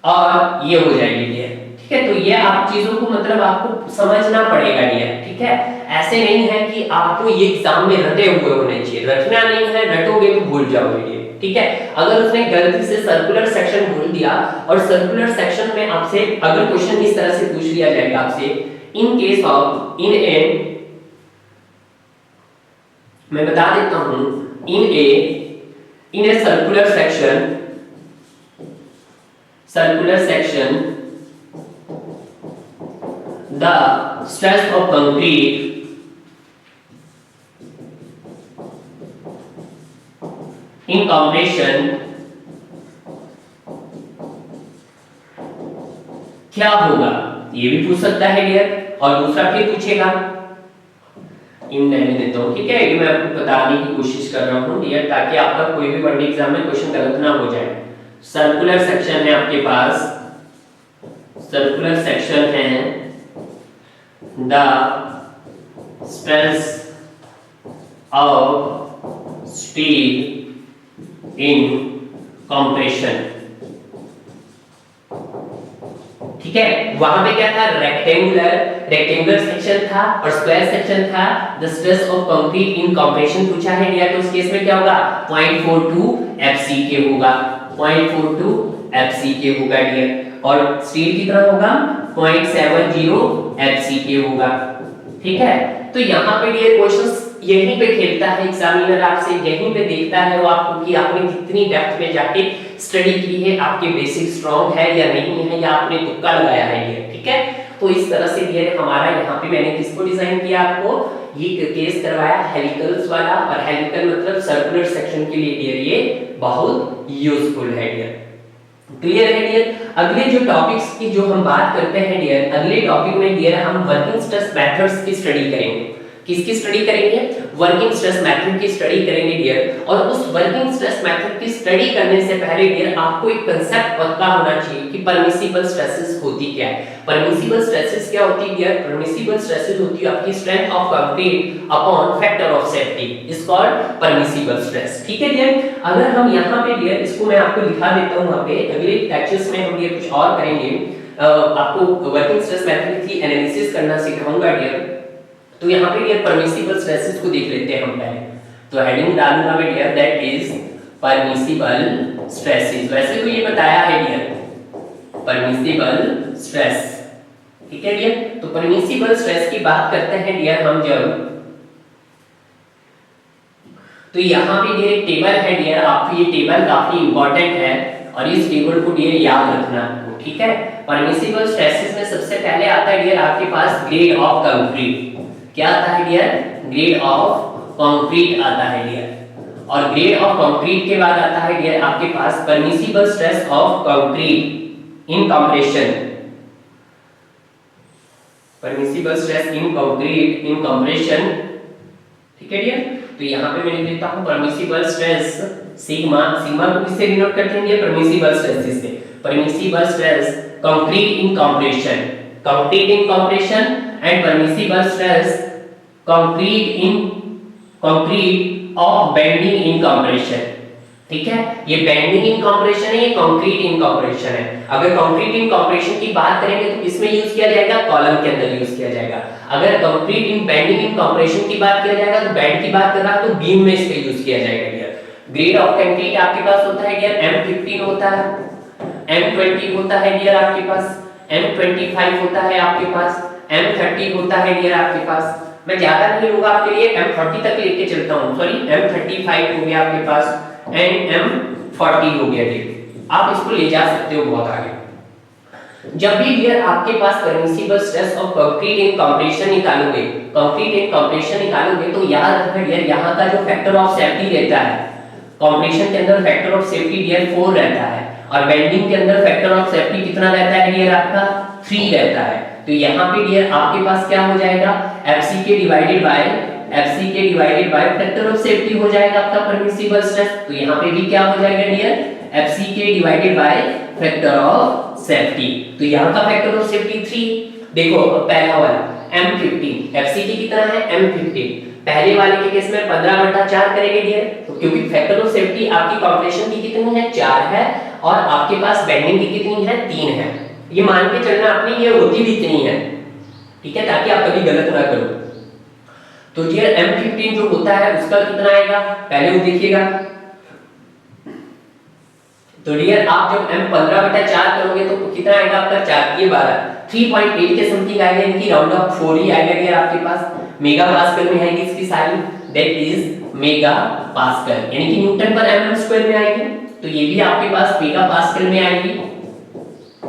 और ये हो जाएगी डियर। ठीक है, तो ये आप चीजों को मतलब आपको समझना पड़ेगा डियर। ठीक है, ऐसे नहीं है कि आपको ये एग्जाम में रटे हुए होने चाहिए, रटना नहीं है, रटोगे तो भूल जाओगे डियर। ठीक है, अगर उसने गलती से सर्कुलर सेक्शन भूल दिया और सर्कुलर सेक्शन में आपसे अगर क्वेश्चन इस तरह से पूछ लिया जाएगा आपसे, इन केस ऑफ मैं बता देता हूं, in a circular section the stress of concrete in compression क्या होगा, ये भी पूछ सकता है डियर, और दूसरा फिर पूछेगा, इन रहने देता हूं। ठीक है, ये मैं आपको बताने की कोशिश कर रहा हूं डियर ताकि आपका कोई भी वनडे एग्जाम में क्वेश्चन गलत ना हो जाए। सर्कुलर सेक्शन है आपके पास, सर्कुलर सेक्शन है, the stress of steel in compression. ठीक है, वहां पे क्या था, रेक्टेंगुलर सेक्शन था और स्क्वायर सेक्शन था। The stress of concrete in compression पूछा है डियर, तो उस केस में क्या होगा, 0.42 एफसीके होगा, 0.42 एफसीके होगा डियर। और स्टील कितना होगा, 0.70 एफसीके होगा। ठीक है, तो यहाँ पे डियर क्वेश्चंस यहीं पे खेलता है एग्जामिनर, आपसे यहीं पे देखता है वो आपको कि आपने कितनी डेप्थ में जाके स्टडी की है, आपके बेसिक स्ट्रांग है या नहीं है, या आपने तुक्का लगाया है ये। ठीक है, तो इस तरह से ये हमारा यहाँ पे मैंने किसको डिजाइन किया, आपको ये केस करवाया हेलिकल्स वाला, और हेलिकल मतलब सर्कुलर सेक्शन के लिए डियर ये बहुत यूजफुल है डियर। क्लियर है डियर। अगले जो टॉपिक्स की जो हम बात करते हैं डियर, अगले टॉपिक में डियर हम वर्किंग स्ट्रेस मेथड्स की स्टडी करेंगे। किसकी स्टडी करेंगे, वर्किंग स्ट्रेस मेथड की स्टडी करेंगे डियर। और उस वर्किंग स्ट्रेस मेथड की स्टडी करने से पहले डियर आपको एक कांसेप्ट पता होना चाहिए कि परमिसिबल स्ट्रेसेस होती क्या है। परमिसिबल स्ट्रेसेस क्या होती है डियर, परमिसिबल स्ट्रेसेस होती है आपकी strength of concrete upon factor of safety, is called permissible stress. ठीक है डियर, अगर हम यहाँ पे डियर इसको मैं आपको लिखा देता हूँ, वहां पे अगले लेक्चर्स में हम ये कुछ और करेंगे, आपको वर्किंग स्ट्रेस मेथड की एनालिसिस करना सिखाऊंगा डियर। तो यहाँ पे डियर परमिसिबल स्ट्रेसेस को देख लेते हैं हम पहले। तो हेडिंग डालूंगा मैं dear, that is permissible stresses. वैसे तो ये बताया है डियर परमिसिबल स्ट्रेस। ठीक है डियर, तो परमिसिबल स्ट्रेस की बात करते हैं डियर हम जब, तो यहाँ पे डियर एक टेबल है डियर, आपको ये टेबल काफी इंपॉर्टेंट है और इस टेबल को डियर याद रखना आपको। ठीक है, परमिसिबल स्ट्रेसेस में सबसे पहले आता है डियर आपके पास ग्रेड ऑफ कंक्रीट। क्या आता है डियर, ग्रेड ऑफ कंक्रीट आता है डियर। और ग्रेड ऑफ कंक्रीट के बाद आता है डियर आपके पास permissible stress of concrete in compression. Permissible stress in concrete in compression. ठीक है डियर, तो यहाँ पे मैं लिख देता हूँ परमिसिबल स्ट्रेस सिग्मा। सिग्मा को किससे डिनोट करते हैं, परमिसिबल स्ट्रेस से। Permissible stress concrete in compression, concrete in compression and permissible stress concrete of bending in compression. ठीक है, ये बेंडिंग इन कंप्रेशन है, ये कंक्रीट इन कंप्रेशन है। अगर कंक्रीट इन कंप्रेशन की बात करेंगे तो किसमें यूज किया जाएगा, कॉलम के अंदर यूज किया जाएगा। अगर कंक्रीट इन बेंडिंग इन कंप्रेशन की बात किया जाएगा तो बेंड की बात कर रहा है तो बीम में इसका यूज किया जाएगा डियर। ग्रेड ऑफ कंक्रीट आपके पास होता है डियर M15 होता है, M20 होता है डियर आपके पास, M25 होता है आपके पास, M30 होता है डियर आपके पास। मैं ज्यादा नहीं होगा आपके लिए, M40 तक लेके चलता हूं, सॉरी M35 हो गया आपके पास एंड M40 हो गया डियर। आप इसको ले जा सकते हो बहुत आगे। जब भी डियर आपके पास permissible stress of concrete in compression निकालोगे, कंक्रीट इन कंप्रेशन निकालोगे तो याद रखना डियर यहाँ का जो फैक्टर ऑफ सेफ्टी रहता है, कंप्रेशन के अंदर फैक्टर ऑफ सेफ्टी डियर 4 रहता है और बेंडिंग के अंदर फैक्टर ऑफ सेफ्टी कितना रहता है डियर आपका 3 रहता है। तो यहाँ पे डियर आपके पास क्या हो जाएगा, FCK divided by factor of safety हो जाएगा आपका परमिसिबल स्ट्रेस। तो यहाँ पे भी क्या हो जाएगा dear, FCK divided by factor of safety. तो यहाँ का फैक्टर ऑफ सेफ्टी 3। देखो पहला वाला M15, FCK कितना है M15। पहले वाले के केस में 15/4 करेंगे डियर, तो क्योंकि फैक्टर ऑफ सेफ्टी आपकी कंप्रेशन की कितनी है 4 है और आपके पास बेंडिंग की कितनी है 3 है। ये मान के चलना अपनी ये होती भी इतनी है। ठीक है, ताकि आप कभी गलत ना करो। तो डियर M15 जो होता है उसका कितना आएगा, पहले वो देखिएगा। तो डियर आप जब M15/4 करोगे तो कितना आएगा आपका 4 ये 12, 3.8 के समथिंग आएगा, इनकी राउंड ऑफ 4 ही आएगा डियर आपके पास। मेगा पास्कल में आएगी इसकी सारी, दैट इज मेगा पास्कल, यानी कि न्यूटन पर mm स्क्वायर में आएगी। तो ये भी आपके पास मेगा पास्कल में आएगी।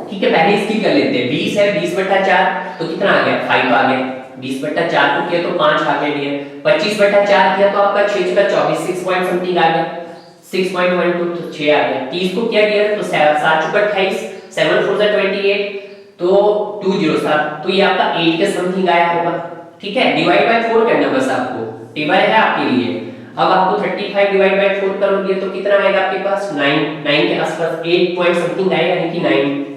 ठीक है, पहले इसकी कर लेते हैं। 20 है 20/4 तो कितना आ गया 5 आ गया। 20/4 को किया तो 5 आ गया डियर। 25/4 किया तो आपका 6 का 24 6 पॉइंट समथिंग आ गया, 6.12 तो 6 आ गया। 30 को किया डियर तो 7 7 का 28, 7 4 28 तो 207, तो ये आपका 8 के समथिंग आया होगा। ठीक है, डिवाइड बाय 4 करना बस आपको, टेबल है आपके लिए। अब आपको 35 डिवाइड बाय 4 करोगे तो कितना आएगा आपके पास 9 के आसपास 8 पॉइंट समथिंग आएगा, यानी कि 9।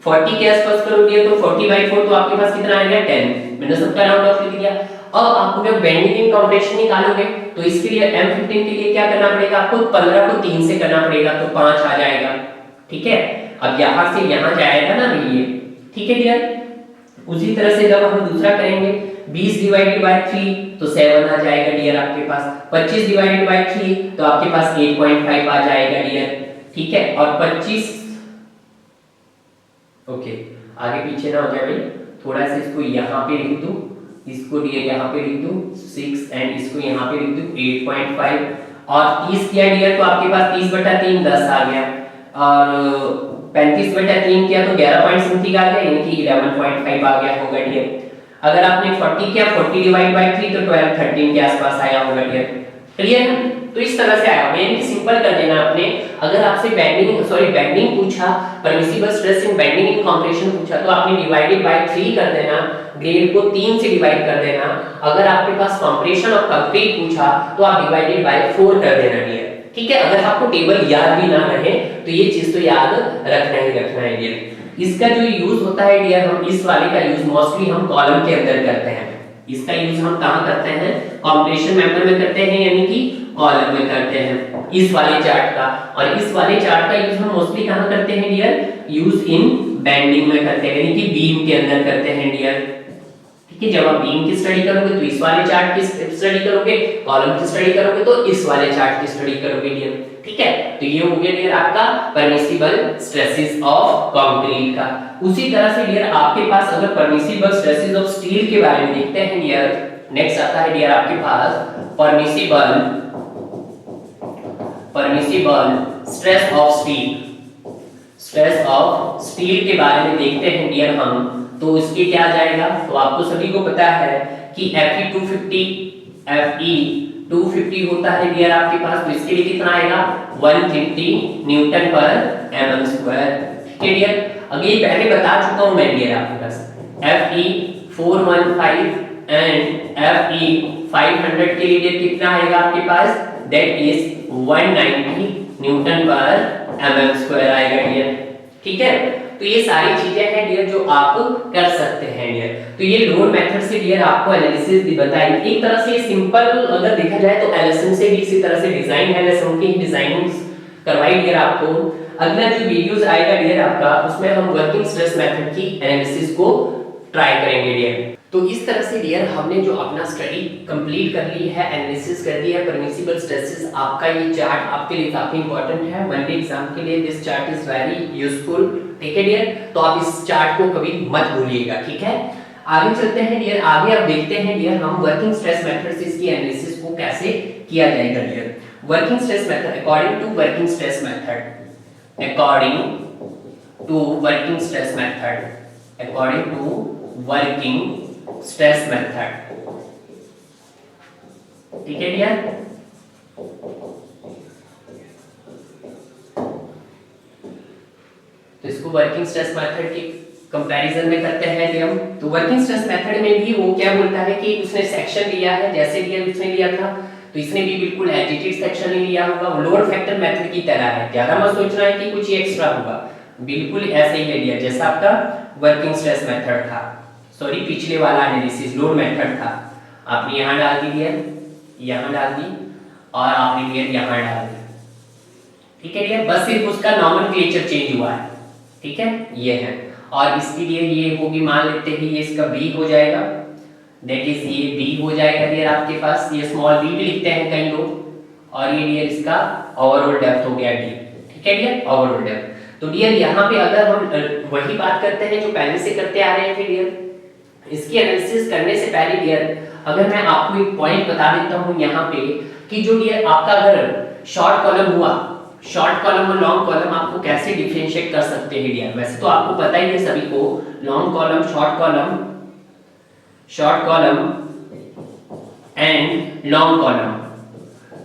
40 के आसपास करोगे तो 40/4 तो आपके पास कितना आएगा 10। मैंने सबका राउंड ऑफ लिख दिया। अब आपको जब बेंडिंग इन कंप्रेशन निकालोगे तो इसके लिए M15 के लिए क्या करना पड़ेगा आपको, 15 को 3 से करना पड़ेगा तो 5 आ जाएगा, ठीक है। अब यहां से यहां जाएगा ना ये, ठीक है डियर। उसी तरह से जब हम दूसरा करेंगे 20 डिवाइडेड बाय 3 तो 7 आ जाएगा डियर आपके पास, 25 डिवाइडेड बाय 3 तो आपके पास 8.5 आ जाएगा डियर, ठीक है। और 25 ओके आगे पीछे ना हो जाए भाई, थोड़ा सा इसको यहाँ पे लिख दूं, इसको डियर यहाँ पे लिख दूं 6 एंड इसको यहाँ पे लिख दूं 8.5 और 30 किया डियर तो आपके पास 30/3 10 आ गया और 35/3 किया तो 11 पॉइंट समथिंग आ गया, यानी कि 11.5 आ गया होगा डियर। अगर आपने 40 किया 40 डिवाइड बाय 3 तो 12 13 के आसपास आया होगा डियर, क्लियर है। तो इस तरह से आया होगा, यानी सिंपल कर देना आपने। अगर आपसे बेंडिंग पूछा, परमिसिबल स्ट्रेस इन बेंडिंग इन कंप्रेशन पूछा तो आपने डिवाइडेड बाय 3 कर देना, ग्रेड को 3 से डिवाइड कर देना। अगर आपके पास कंप्रेशन ऑफ कंक्रीट पूछा तो आप डिवाइडेड बाय 4 कर देना डियर, ठीक है। अगर आपको टेबल याद भी ना रहे तो ये चीज तो याद रखना है डियर। इसका जो यूज होता है डियर, हम इस वाले का यूज मोस्टली हम कॉलम के अंदर करते हैं। इसका यूज हम कहां करते हैं, कंप्रेशन मेंबर में करते हैं, यानी कि कॉलम में करते हैं इस वाले चार्ट का। और इस वाले चार्ट का यूज हम मोस्टली कहां करते हैं डियर, यूज इन बेंडिंग में करते हैं, यानी कि बीम के अंदर करते हैं डियर, ठीक है। जब आप बीम की स्टडी करोगे तो इस वाले चार्ट की स्टडी करोगे, कॉलम की स्टडी करोगे तो इस वाले चार्ट की स्टडी करोगे डियर, ठीक है। तो ये हो गया डियर आपका परमिसिबल स्ट्रेसेस ऑफ कंक्रीट का। उसी तरह से डियर आपके पास अगर परमिसिबल स्ट्रेसेस ऑफ स्टील के बारे में देखते हैं डियर, नेक्स्ट आता है डियर आपके पास परमिसिबल स्ट्रेस ऑफ स्टील के बारे में देखते हैं डियर हम। तो इसके क्या आ जाएगा, तो आपको सभी को पता है कि Fe 250 होता है डियर आपके पास, तो इसके लिए कितना आएगा 150 न्यूटन पर mm स्क्वायर, ठीक है डियर। अगे पहले बता चुका हूं मैं डियर आपके पास Fe 415 एंड Fe 500 के लिए कितना आएगा आपके पास, दैट इज 190 न्यूटन पर mm स्क्वायर आएगा डियर, ठीक है। तो ये सारी चीजें हैं डियर जो आप कर सकते हैं डियर। तो ये लोड मेथड से डियर आपको एनालिसिस भी बताई, एक तरह से सिंपल अगर देखा जाए तो एलएसएम से भी इसी तरह से डिजाइन है, एलएसएम की डिजाइनिंग करवाई डियर आपको। अगला जो वीडियोस आएगा डियर आपका, उसमें हम वर्किंग स्ट्रेस मेथड की एनालिसिस को ट्राई करेंगे डियर। तो इस तरह से डियर हमने जो अपना स्टडी कंप्लीट कर ली है, एनालिसिस कर दी है परमिसिबल स्ट्रेसेस। आपका ये चार्ट आपके लिए काफी इंपॉर्टेंट है, मंडे एग्जाम के लिए this chart is very useful, ठीक है डियर। तो आप इस चार्ट को कभी मत भूलिएगा, ठीक है। आगे चलते हैं डियर, आगे आप देखते हैं डियर हम वर्किंग स्ट्रेस मेथड से इसकी एनालिसिस को कैसे किया जाएगा dear. Working stress method according to working stress method, ठीक है डियर। तो इसको वर्किंग स्ट्रेस मेथड की कंपैरिजन में करते हैं डियर। तो वर्किंग स्ट्रेस मेथड में भी वो क्या बोलता है कि उसने सेक्शन लिया है, जैसे डियर उसने लिया था तो इसने भी बिल्कुल एजिटेड सेक्शन ही लिया होगा, लोड फैक्टर मेथड की तरह है। ज्यादा मत सोचना है कि कुछ एक्स्ट्रा होगा, बिल्कुल ऐसे ही ले लिया जैसा आपका वर्किंग स्ट्रेस मेथड था, सॉरी पिछले वाला एनालिसिस लोड मेथड था। आपने यहां डाल दी डियर, यहां डाल दी और आपने डियर यहां डाल दी, ठीक है डियर। बस सिर्फ उसका नॉमेनक्लेचर चेंज हुआ है, ठीक है, ये है। और इसके लिए ये होगी, मान लेते हैं ये इसका बी हो जाएगा, दैट इज ये बी हो जाएगा डियर आपके पास, ये स्मॉल बी भी लिखते हैं कई लोग, और ये डियर इसका ओवरऑल डेप्थ हो गया डी, ठीक है डियर, ओवरऑल डेप्थ। तो डियर यहाँ पे अगर हम वही बात करते हैं जो पहले से करते आ रहे हैं डियर, इसकी एनालिसिस करने से पहले डियर अगर मैं आपको एक पॉइंट बता देता हूँ यहाँ पे कि जो डियर आपका अगर शॉर्ट कॉलम हुआ, शॉर्ट कॉलम और लॉन्ग कॉलम आपको कैसे डिफरेंशिएट कर सकते हैं डियर। वैसे तो आपको पता ही है सभी को, long column, short column and long column.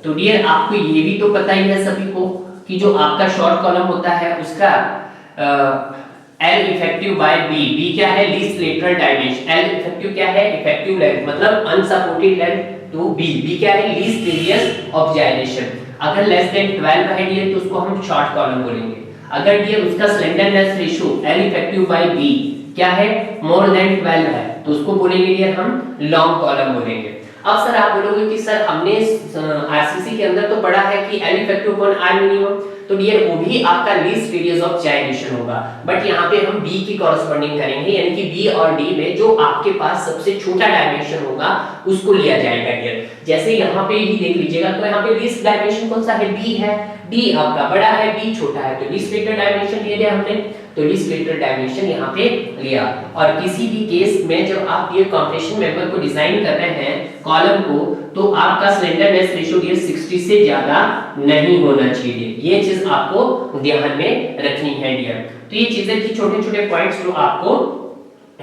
तो डियर आपको ये भी तो पता ही है सभी को कि जो आपका शॉर्ट कॉलम होता है उसका L effective by B, B क्या है, least lateral dimension, L effective क्या है, इफेक्टिव लेंथ मतलब अनसपोर्टेड लेंथ, तो B क्या है, लीस्ट रेडियस ऑफ जाइलेशन। अगर लेस देन 12 है डियर तो उसको हम शॉर्ट कॉलम बोलेंगे। अगर डियर उसका slenderness ratio L effective by B क्या है, मोर देन 12 है तो उसको बोलेंगे डियर हम लॉन्ग कॉलम बोलेंगे। अब सर आप बोलोगे कि सर हमने आरसीसी के अंदर तो पढ़ा है कि L effective upon R minimum, तो डियर वो भी आपका लीस्ट रेडियस ऑफ जाइलेशन होगा, बट यहाँ पे हम B की कॉरस्पॉन्डिंग करेंगे, यानी कि B और D में जो आपके पास सबसे छोटा डायमेंशन होगा उसको लिया जाएगा डियर। जैसे यहाँ पे ही देख लीजिएगा, तो यहाँ पे लीस्ट डायमेंशन कौन सा है, B है, D आपका बड़ा है, B छोटा है, तो लीस्ट ग्रेटर डायमेंशन ले लिया हमने, तो लीस्ट ग्रेटर डायमेंशन यहाँ पे लिया। और किसी भी केस में जब आप ये कंप्रेशन मेंबर को डिजाइन कर रहे हैं कॉलम को, तो आपका स्लेंडरनेस रेशियो ये 60 से ज्यादा नहीं होना चाहिए, ये चीज आपको ध्यान में रखनी है डियर। तो ये चीजें थी छोटे-छोटे पॉइंट्स जो आपको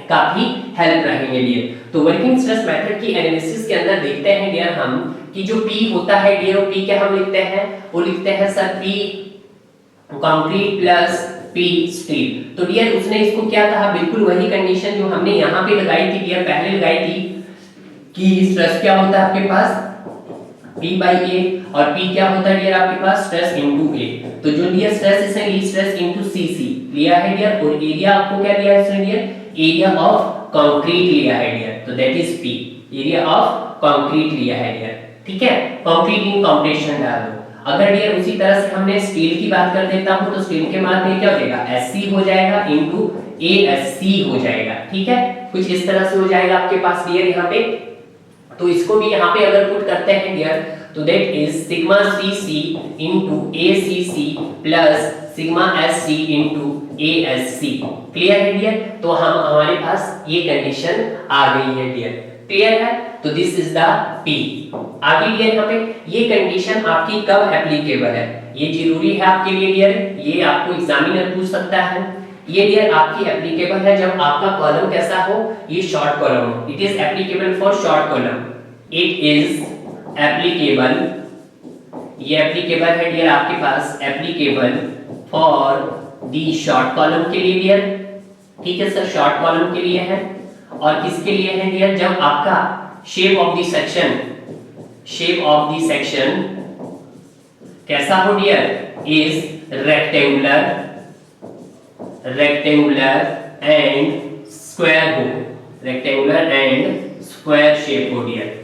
काफी हेल्प रहेंगे डियर। तो वर्किंग स्ट्रेस मेथड की एनालिसिस के अंदर देखते हैं डियर हम कि जो P होता है डियर, वो P क्या हम लिखते हैं, वो लिखते हैं sir P concrete plus P steel. तो डियर उसने इसको क्या कहा, बिल्कुल वही कंडीशन जो हमने यहाँ पे लगाई थी डियर, पहले लगाई थी कि स्ट्रेस क्या होता है आपके पास P by A, और P क्या होता है डियर आपके पास स्ट्रेस इनटू A। तो जो डियर स्ट्रेस इसने ली स्ट्रेस इनटू CC लिया है डियर, और एरिया आपको क्या लिया है इसने डियर, एरिया ऑफ कंक्रीट लिया है डियर, तो that is P, area of concrete लिया है डियर, ठीक है। कंक्रीट इन कंप्रेशन डाल दो। अगर डियर उसी तरह से हमने स्टील की बात कर देता हूं, तो स्टील के मान में क्या हो जाएगा, SC हो जाएगा इनटू ASC हो जाएगा, ठीक है, कुछ इस तरह से हो जाएगा आपके पास डियर यहाँ पे। तो इसको भी यहाँ पे अगर पुट करते हैं डियर, तो that is sigma CC into ACC plus sigma SC into ASC। Clear है डियर, तो हम हमारे पास ये कंडीशन आ गई है डियर, क्लियर है। तो दिस इज द P। आगे डियर यहाँ पे ये कंडीशन आपकी कब एप्लीकेबल है, ये जरूरी है आपके लिए डियर, ये आपको एग्जामिनर पूछ सकता है। ये डियर आपकी एप्लीकेबल है जब आपका कॉलम कैसा हो, ये शॉर्ट कॉलम हो। It is applicable for short column, it is applicable, ये एप्लीकेबल है डियर आपके पास, applicable for the short column के लिए डियर, ठीक है सर, शॉर्ट कॉलम के लिए है। और किसके लिए है डियर, जब आपका shape of the section, shape of the section कैसा हो dear, is rectangular, rectangular and square हो, रेक्टेंगुलर एंड स्क्वायर शेप हो डियर,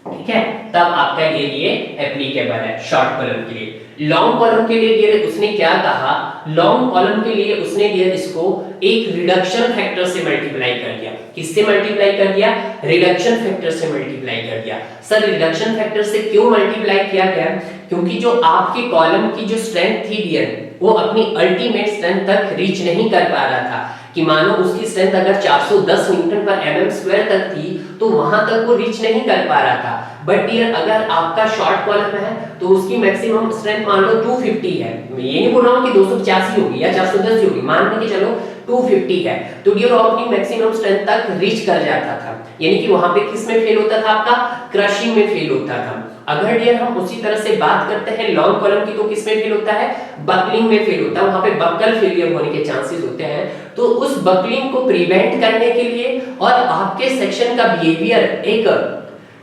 ठीक है, तब आपका ये लिए एप्लीकेबल है शॉर्ट कॉलम के लिए। लॉन्ग कॉलम के लिए डियर उसने क्या कहा, लॉन्ग कॉलम के लिए उसने डियर इसको एक रिडक्शन फैक्टर से मल्टीप्लाई कर दिया। किससे मल्टीप्लाई कर दिया, रिडक्शन फैक्टर से मल्टीप्लाई कर दिया। सर रिडक्शन फैक्टर से क्यों मल्टीप्लाई किया गया, क्योंकि जो आपके कॉलम की जो स्ट्रेंथ थी डियर, वो अपनी अल्टीमेट स्ट्रेंथ तक रीच नहीं कर पा रहा था, कि मानो उसकी स्ट्रेंथ अगर 410 न्यूटन पर mm स्क्वायर तक थी, तो वहां तक वो रीच नहीं कर पा रहा था। बट डियर अगर आपका शॉर्ट कॉलम है तो उसकी मैक्सिमम स्ट्रेंथ मान लो 250 है, मैं ये नहीं बोल रहा हूं कि 285 होगी या 410 होगी, मान के चलो 250 है, तो डियर वो अपनी मैक्सिमम स्ट्रेंथ तक रीच कर जाता था, यानी कि वहां पे किस में फेल होता था, आपका क्रशिंग में फेल होता था। अगर डियर हम उसी तरह से बात करते हैं लॉन्ग कॉलम की, तो किस में फेल होता है, बकलिंग में फेल होता है, वहां पे बकल फेलियर होने के चांसेस होते हैं। तो उस बकलिंग को प्रिवेंट करने के लिए और आपके सेक्शन का बिहेवियर एक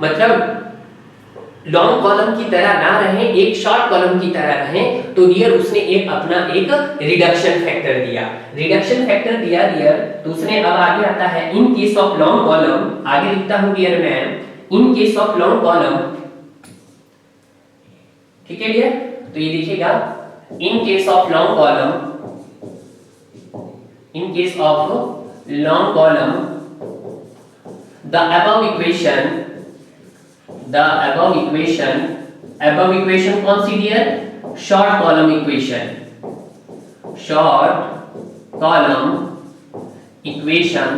मतलब लॉन्ग कॉलम की तरह ना रहे, एक शॉर्ट कॉलम की तरह रहे, तो डियर उसने एक अपना एक रिडक्शन फैक्टर दिया, रिडक्शन फैक्टर दिया डियर। तो उसने अब आगे आता है in case of long column, आगे लिखता हूं डियर मैं, in case of long column, ठीक है डियर, तो ये देखिएगा in case of long column, in case of long column the above equation, the above equation कौन सी dear, short column equation, short column equation,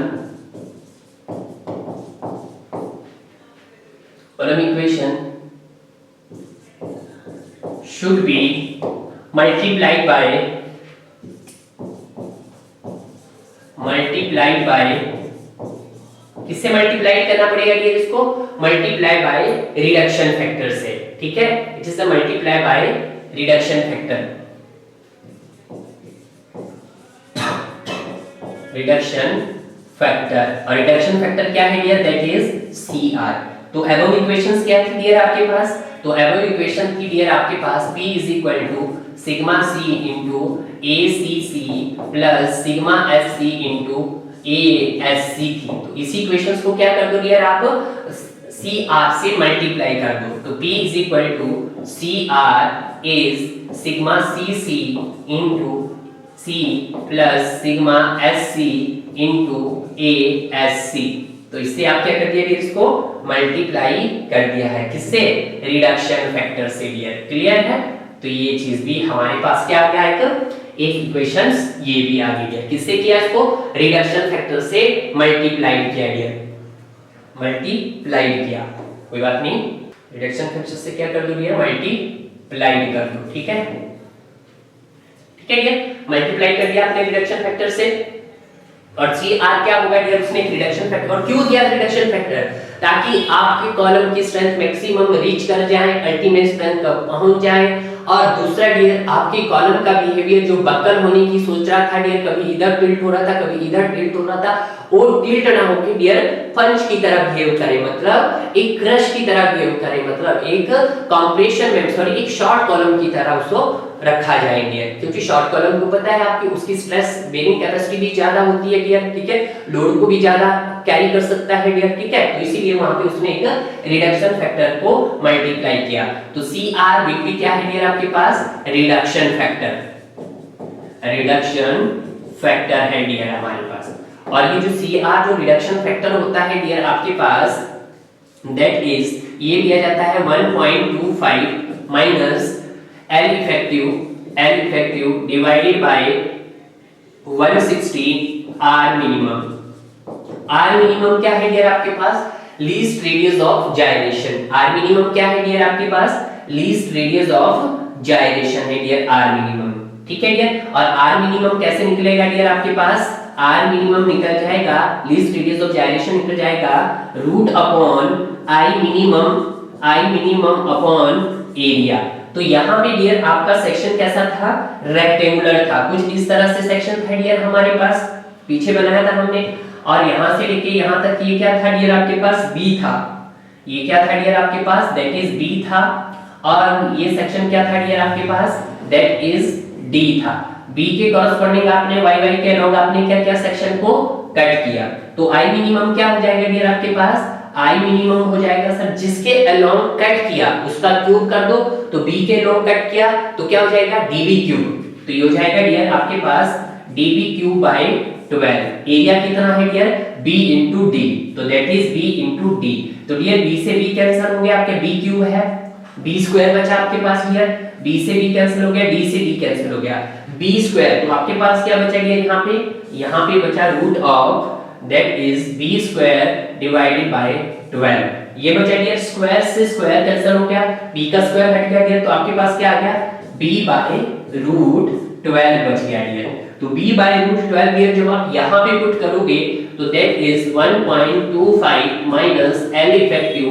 column equation should be multiplied by किससे multiply करना पड़ेगा dear, इसको multiply by reduction factor से, ठीक है, it is the multiply by reduction factor, reduction factor, और रिडक्शन फैक्टर क्या है डियर, दैट इज CR। तो अबव इक्वेशंस क्या थी डियर आपके पास, तो अबव इक्वेशन की डियर आपके पास P is equal to sigma C into ACC plus sigma SC into ASC थी। तो इसी इक्वेशंस को क्या कर दो डियर आप CR से मल्टीप्लाई कर दो। तो P is equal to CR is sigma CC into C plus sigma SC into ASC। तो इससे आप क्या कर दिया डियर, इसको मल्टीप्लाई कर दिया है किससे, रिडक्शन फैक्टर से डियर। क्लियर है? तो ये चीज भी हमारे पास क्या आ गया, एक इक्वेशंस ये भी आ गई है। किससे किया, इसको रिडक्शन फैक्टर से मल्टीप्लाइड किया गया, मल्टीप्लाइड किया, कोई बात नहीं, रिडक्शन फैक्टर से क्या कर दो डियर, मल्टीप्लाइड कर दो। ठीक है, ठीक है डियर, मल्टीप्लाई कर दिया आपने रिडक्शन फैक्टर से। और CR क्या होगा डियर, उसने रिडक्शन फैक्टर, और क्यों दिया रिडक्शन फैक्टर, ताकि आपके कॉलम की स्ट्रेंथ मैक्सिमम रीच कर जाए, अल्टीमेट स्ट्रेंथ तक पहुंच जाए। और दूसरा डियर, आपके कॉलम का बिहेवियर जो बक्कल होने की सोच रहा था डियर, कभी इधर टिल्ट हो रहा था, कभी इधर टिल्ट हो रहा था, वो टिल्ट ना होके डियर पंच की तरह बिहेव करे, मतलब एक क्रश की तरह बिहेव करे, मतलब एक कंप्रेशन में सॉरी एक शॉर्ट कॉलम की तरह उसको रखा जाएंगे। क्योंकि शॉर्ट कॉलम को पता है आपकी उसकी स्ट्रेस बेरिंग कैपेसिटी भी ज्यादा होती है डियर। ठीक है, लोड को भी ज्यादा कैरी कर सकता है डियर। ठीक है, तो इसीलिए वहां पे उसने एक रिडक्शन फैक्टर को मल्टीप्लाई किया। तो CR भी क्या है डियर आपके पास, रिडक्शन फैक्टर, रिडक्शन फैक्टर है डियर हमारे पास। और ये जो CR जो रिडक्शन फैक्टर होता है डियर आपके पास, दैट इज ये दिया जाता है 1.25 minus L effective divided by 160 R minimum। R minimum क्या है डियर आपके पास, least radius of gyration. R minimum क्या है डियर आपके पास, लीस्ट रेडियस ऑफ जायरेशन है डियर R minimum। ठीक है डियर, और R minimum कैसे निकलेगा डियर आपके पास, R minimum निकल जाएगा, लीस्ट रेडियस ऑफ जायरेशन निकल जाएगा root upon I minimum upon area. तो यहाँ पे डियर आपका सेक्शन कैसा था, रेक्टेंगुलर था, कुछ इस तरह से सेक्शन था डियर हमारे पास, पीछे बनाया था हमने। और यहाँ से लेके यहाँ तक ये क्या था डियर आपके पास, B था। ये क्या था डियर आपके पास, दैट इज B था। और ये सेक्शन क्या था डियर आपके पास, दैट इज D था। B के कॉरस्पॉन्डिंग आपने y के अलोंग आपने क्या किया, सेक्शन को कट किया। तो I मिनिमम क्या हो जाएगा डियर आपके पास, I मिनिमम हो जाएगा सर जिसके अलोंग कट किया उसका क्यूब कर दो। तो B के अलोंग कट किया तो क्या हो जाएगा, DB क्यूब। तो ये हो जाएगा डियर आपके पास DB क्यूब बाय 12। एरिया कितना है डियर, B into D, तो that is B into D। तो डियर B से B कैंसिल हो गया, आपके B क्यूब है, B स्क्वायर बचा आपके पास डियर, B से B कैंसिल हो गया, D से D कैंसिल हो गया, B स्क्वायर। तो आपके पास क्या बचा डियर, यहाँ पे बचा root of that is B square divided by 12। ये बचा डियर, स्क्वायर से स्क्वायर कैंसिल हो गया, B का स्क्वायर हट गया डियर, तो आपके पास क्या आ गया, B बाय रूट 12 बच गया डियर। तो B बाय रूट 12 डियर जब आप यहाँ पे पुट करोगे तो that is 1.25 minus L effective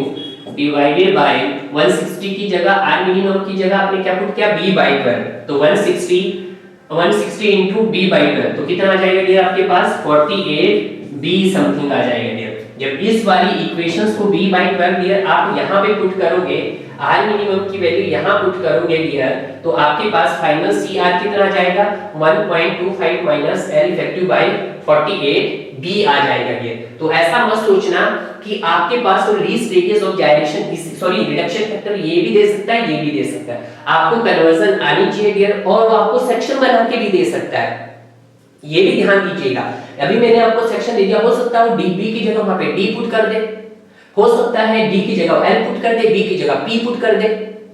divided by 160 की जगह R मिनिमम की जगह आपने क्या पुट किया, B बाय 12। तो 160 into B बाय 12 तो कितना आ जाएगा डियर आपके पास, 48B समथिंग आ जाएगा डियर। जब इस वाली इक्वेशंस को B बाय 12 डियर आप यहाँ पे पुट करोगे, R मिनिमम की वैल्यू यहाँ पुट करोगे डियर, तो आपके पास फाइनल CR कितना आ जाएगा, 1.25 minus L effective by 48B आ जाएगा डियर। तो ऐसा मत सोचना कि आपके पास तो least radius of gyration sorry reduction factor ये भी दे सकता है, ये भी दे सकता है, आपको कन्वर्जन आनी चाहिए डियर, और वो आपको सेक्शन बना के भी दे सकता है, ये भी ध्यान दीजिएगा। अभी मैंने आपको सेक्शन दे दिया, हो सकता है DB की जगह वहां पे D पुट कर दे, हो सकता है D की जगह L पुट कर दे, B की जगह P पुट कर दे।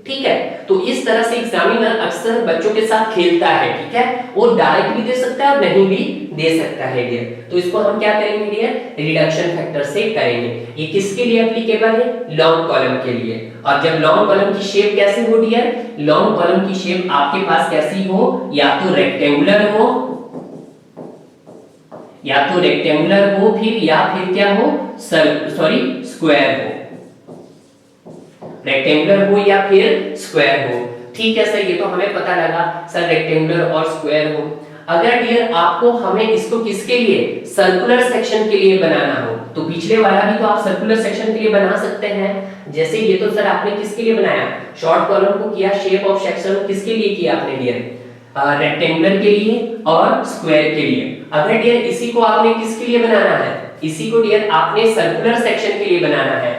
ठीक है, तो इस तरह से एग्जामिनर अक्सर बच्चों के साथ खेलता है। ठीक है, वो डायरेक्ट भी दे सकता है और नहीं भी दे सकता है डियर। तो इसको हम क्या करेंगे डियर, रिडक्शन फैक्टर से करेंगे। ये किसके लिए एप्लीकेबल है, लॉन्ग कॉलम के लिए। और जब लॉन्ग कॉलम की शेप कैसे हो डियर, लॉन्ग कॉलम की शेप आपके पास कैसी हो, या तो रेक्टेंगुलर हो, या तो रेक्टेंगुलर हो फिर, या फिर क्या हो, स्क्वायर हो, रेक्टेंगुलर हो या फिर स्क्वायर हो। ठीक है सर, ये तो हमें पता लगा सर रेक्टेंगुलर और स्क्वायर हो। अगर डियर आपको हमें इसको किसके लिए, सर्कुलर सेक्शन के लिए बनाना हो, तो पिछले वाला भी तो आप सर्कुलर सेक्शन के लिए बना सकते हैं। जैसे ये तो सर आपने किसके लिए बनाया, शॉर्ट कॉलम को किया, शेप ऑफ सेक्शन किसके लिए किया आपने डियर, रेक्टेंगुलर के लिए और स्क्वायर के लिए। अगर डियर इसी को आपने किसके लिए बनाना है, इसी को डियर आपने सर्कुलर सेक्शन के लिए बनाना है,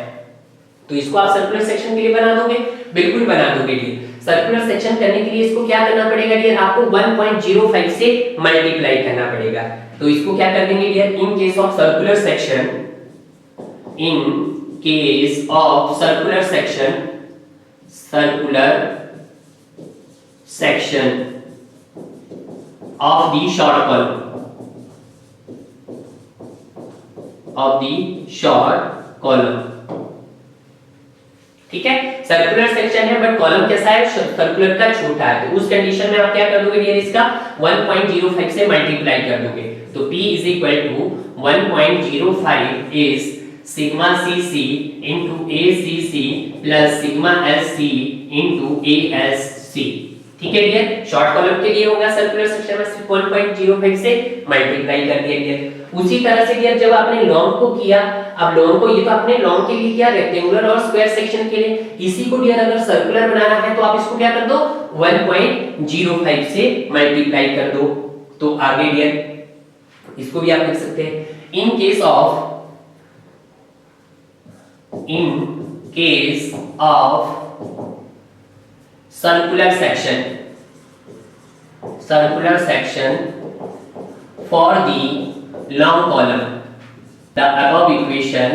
तो इसको आप सर्कुलर सेक्शन के लिए बना दोगे, बिल्कुल बना दोगे डियर। सर्कुलर सेक्शन करने के लिए इसको क्या करना पड़ेगा डियर, आपको 1.05 से मल्टीप्लाई करना पड़ेगा। तो इसको क्या कर देंगे dear, in case of circular section, in case of circular section, circular section of the short column, of the short column, ठीक है। सर्कुलर सेक्शन है बट कॉलम कैसा है, सर्कुलर का छोटा है, तो उस कंडीशन में आप क्या कर दोगे डियर, इसका 1.05 से मल्टीप्लाई कर दोगे। तो P is equal to 1.05 is sigma cc into acc plus sigma sc into asc, ठीक है डियर। शॉर्ट कॉलम के लिए होगा सर्कुलर सेक्शन में सिर्फ 1.05 से मल्टीप्लाई कर दिया डियर। उसी तरह से डियर जब आपने लॉन्ग को किया, अब लॉन्ग को, ये तो आपने लॉन्ग के लिए किया, रेक्टेंगुलर और स्क्वायर सेक्शन के लिए, इसी को डियर अगर सर्कुलर बनाना है तो आप इसको क्या कर दो, 1.05 से मल्टीप्लाई कर दो। तो आगे डियर इसको भी आप लिख सकते हैं, इन case of circular section for the long column, the above equation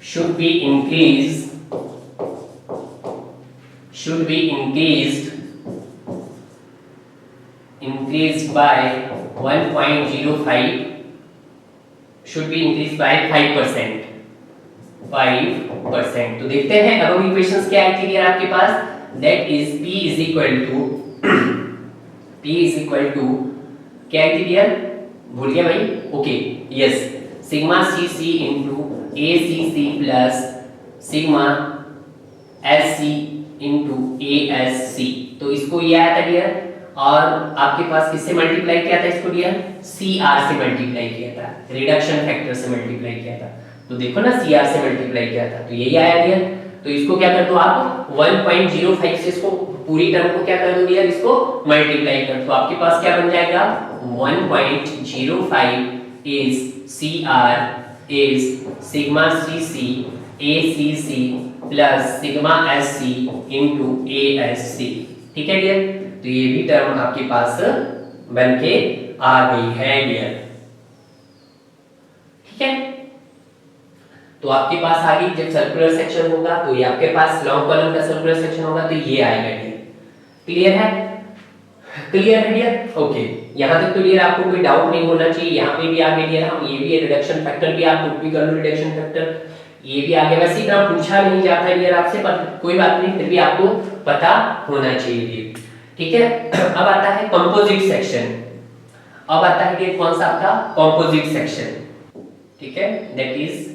should be increased by 1.05, should be increased by 5%। तो देखते हैं अब इक्वेशंस क्या है क्लियर आपके पास, that is P is equal to क्या है क्लियर, भूल गया भाई, okay yes, sigma cc into acc plus sigma sc into asc। तो इसको ये आया था डियर, और आपके पास किससे मल्टीप्लाई किया था इसको डियर, CR से मल्टीप्लाई किया था, रिडक्शन फैक्टर से मल्टीप्लाई किया था। तो देखो ना CR से मल्टीप्लाई किया था तो यही आया डियर। तो इसको क्या कर दो आप 1.05 से इसको पूरी टर्म को क्या कर दो डियर, इसको मल्टीप्लाई कर, तो आपके पास क्या बन जाएगा 1.05 is CR is sigma CC ACC plus sigma SC into ASC, ठीक है डियर। तो ये भी टर्म आपके पास बन के आ गई है डियर, ठीक है। तो आपके पास आगे जब सर्कुलर सेक्शन होगा तो ये आपके पास लॉन्ग कॉलम का सर्कुलर सेक्शन होगा तो ये आएगा डियर, क्लियर है, क्लियर है डियर, ओके। यहां तक तो डियर आपको कोई डाउट नहीं होना चाहिए, यहाँ पे भी आगे डियर हम ये भी रिडक्शन फैक्टर भी आप पुट भी कर लो, रिडक्शन फैक्टर ये भी आगे, वैसे इतना पूछा नहीं जाता है डियर आपसे, पर कोई बात नहीं, फिर भी आपको पता होना चाहिए डियर, ठीक है। अब आता है कंपोजिट सेक्शन, अब आता है कि कौन सा आपका कंपोजिट सेक्शन, ठीक है, that is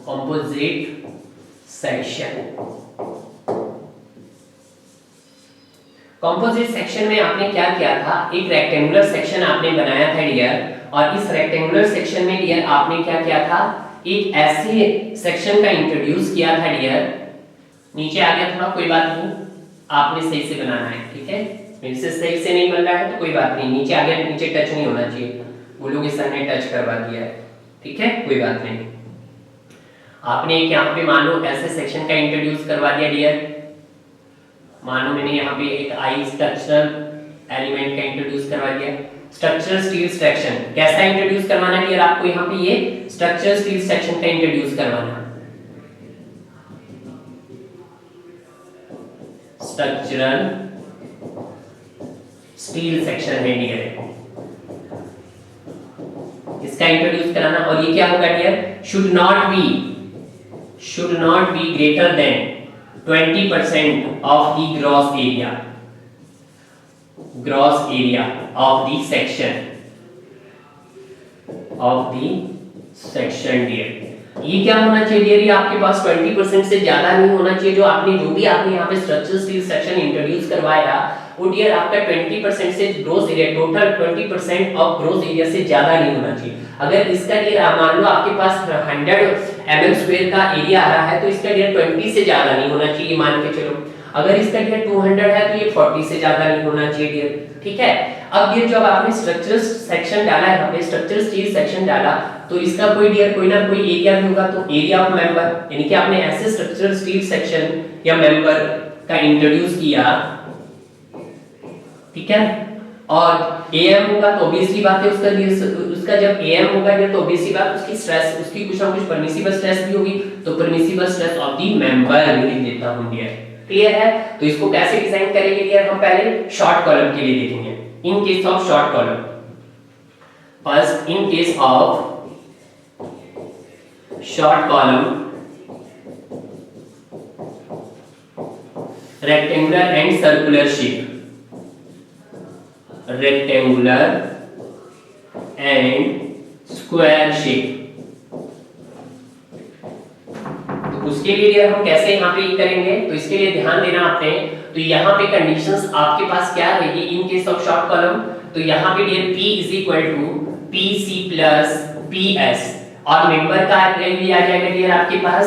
composite section. Composite section में आपने क्या किया था, एक रेक्टेंगुलर सेक्शन आपने बनाया था डियर, और इस रेक्टेंगुलर सेक्शन में डियर आपने क्या किया था, एक ऐसे सेक्शन का इंट्रोड्यूस किया था डियर, नीचे आ गया थोड़ा, कोई बात नहीं, आपने सही से बनाना है, ठीक है, मेरे से सही से नहीं बन रहा है तो कोई बात नहीं, नीचे आ गया, नीचे टच नहीं होना चाहिए, बोलोगे सर ने टच करवा दिया है, ठीक है, कोई बात नहीं। आपने एक यहाँ पे मान लो ऐसे सेक्शन का इंट्रोड्यूस करवा दिया डियर, मानो मैंने यहाँ पे एक आई स्ट्रक्चरल एलिमेंट का इंट्रोड्यूस करवा दिया, स्ट्रक्चरल स्टील सेक्शन कैसा इंट्रोड्यूस करवाना डियर, आपको यहाँ पे ये स्ट्रक्चरल स्टील सेक्शन का इंट्रोड्यूस करवाना, स्ट्रक्चरल स्टील सेक्शन है डियर, इसका इंट्रोड्यूस कराना, और ये क्या होगा dear, should not be greater than 20% of the gross area of the section dear. ये क्या होना चाहिए डियर, ये आपके पास 20% से ज्यादा नहीं होना चाहिए, जो भी आपने यहाँ पे स्ट्रक्चरल स्टील सेक्शन इंट्रोड्यूस करवाया वो डियर आपका 20% से gross area, total 20% of gross area से ज्यादा नहीं होना चाहिए। अगर इसका डियर मान लो आपके पास 100 mm² का एरिया आ रहा है तो इसका डियर 20 से ज्यादा नहीं होना चाहिए मान के चलो। अगर इसका डियर 200 है तो ये 40 से ज्यादा नहीं होना चाहिए डियर, ठीक है। अब ये जब आपने स्ट्रक्चरल सेक्शन डाला है, यहाँ पे स्ट्रक्चरल स्टील सेक्शन डाला तो इसका कोई डियर कोई ना कोई एरिया भी होगा, तो एरिया ऑफ मेंबर, यानी कि आपने ऐसे स्ट्रक्चरल स्टील सेक्शन या मेंबर का इंट्रोड्यूस किया, ठीक है। और एम होगा तो ऑब्वियसली बात है उसका जब एम होगा तो ऑब्वियसली बात उसकी स्ट्रेस, उसकी कुछ ना कुछ परमिसिबल स्ट्रेस भी होगी, तो permissible stress of the member लिख देता हूं डियर, क्लियर है। तो इसको कैसे डिजाइन करेंगे डियर, हम पहले शॉर्ट कॉलम के लिए देखेंगे। इन case of short column, first in case of short column rectangular and circular shape, rectangular and square shape, तो उसके लिए हम कैसे यहाँ पे करेंगे, तो इसके लिए ध्यान देना आपने। तो यहाँ पे कंडीशंस आपके पास क्या रहेगी in case of short column, तो यहाँ पे dear P is equal to PC plus PS और मेंबर का वैल्यू आ जाएगा डियर आपके पास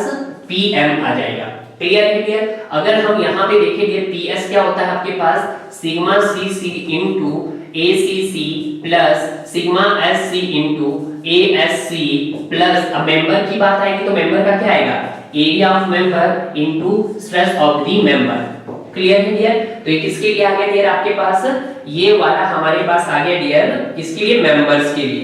PM आ जाएगा, क्लियर है डियर। अगर हम यहाँ पे देखें डियर PS क्या होता है आपके पास sigma CC into ACC plus sigma SC into ASC plus, अब मेंबर की बात आएगी तो मेंबर का क्या आएगा area of member into stress of the member, clear है डियर। तो ये किसके लिए आ गया डियर आपके पास, ये वाला हमारे पास आ गया डियर किसके लिए, मेंबर्स के लिए,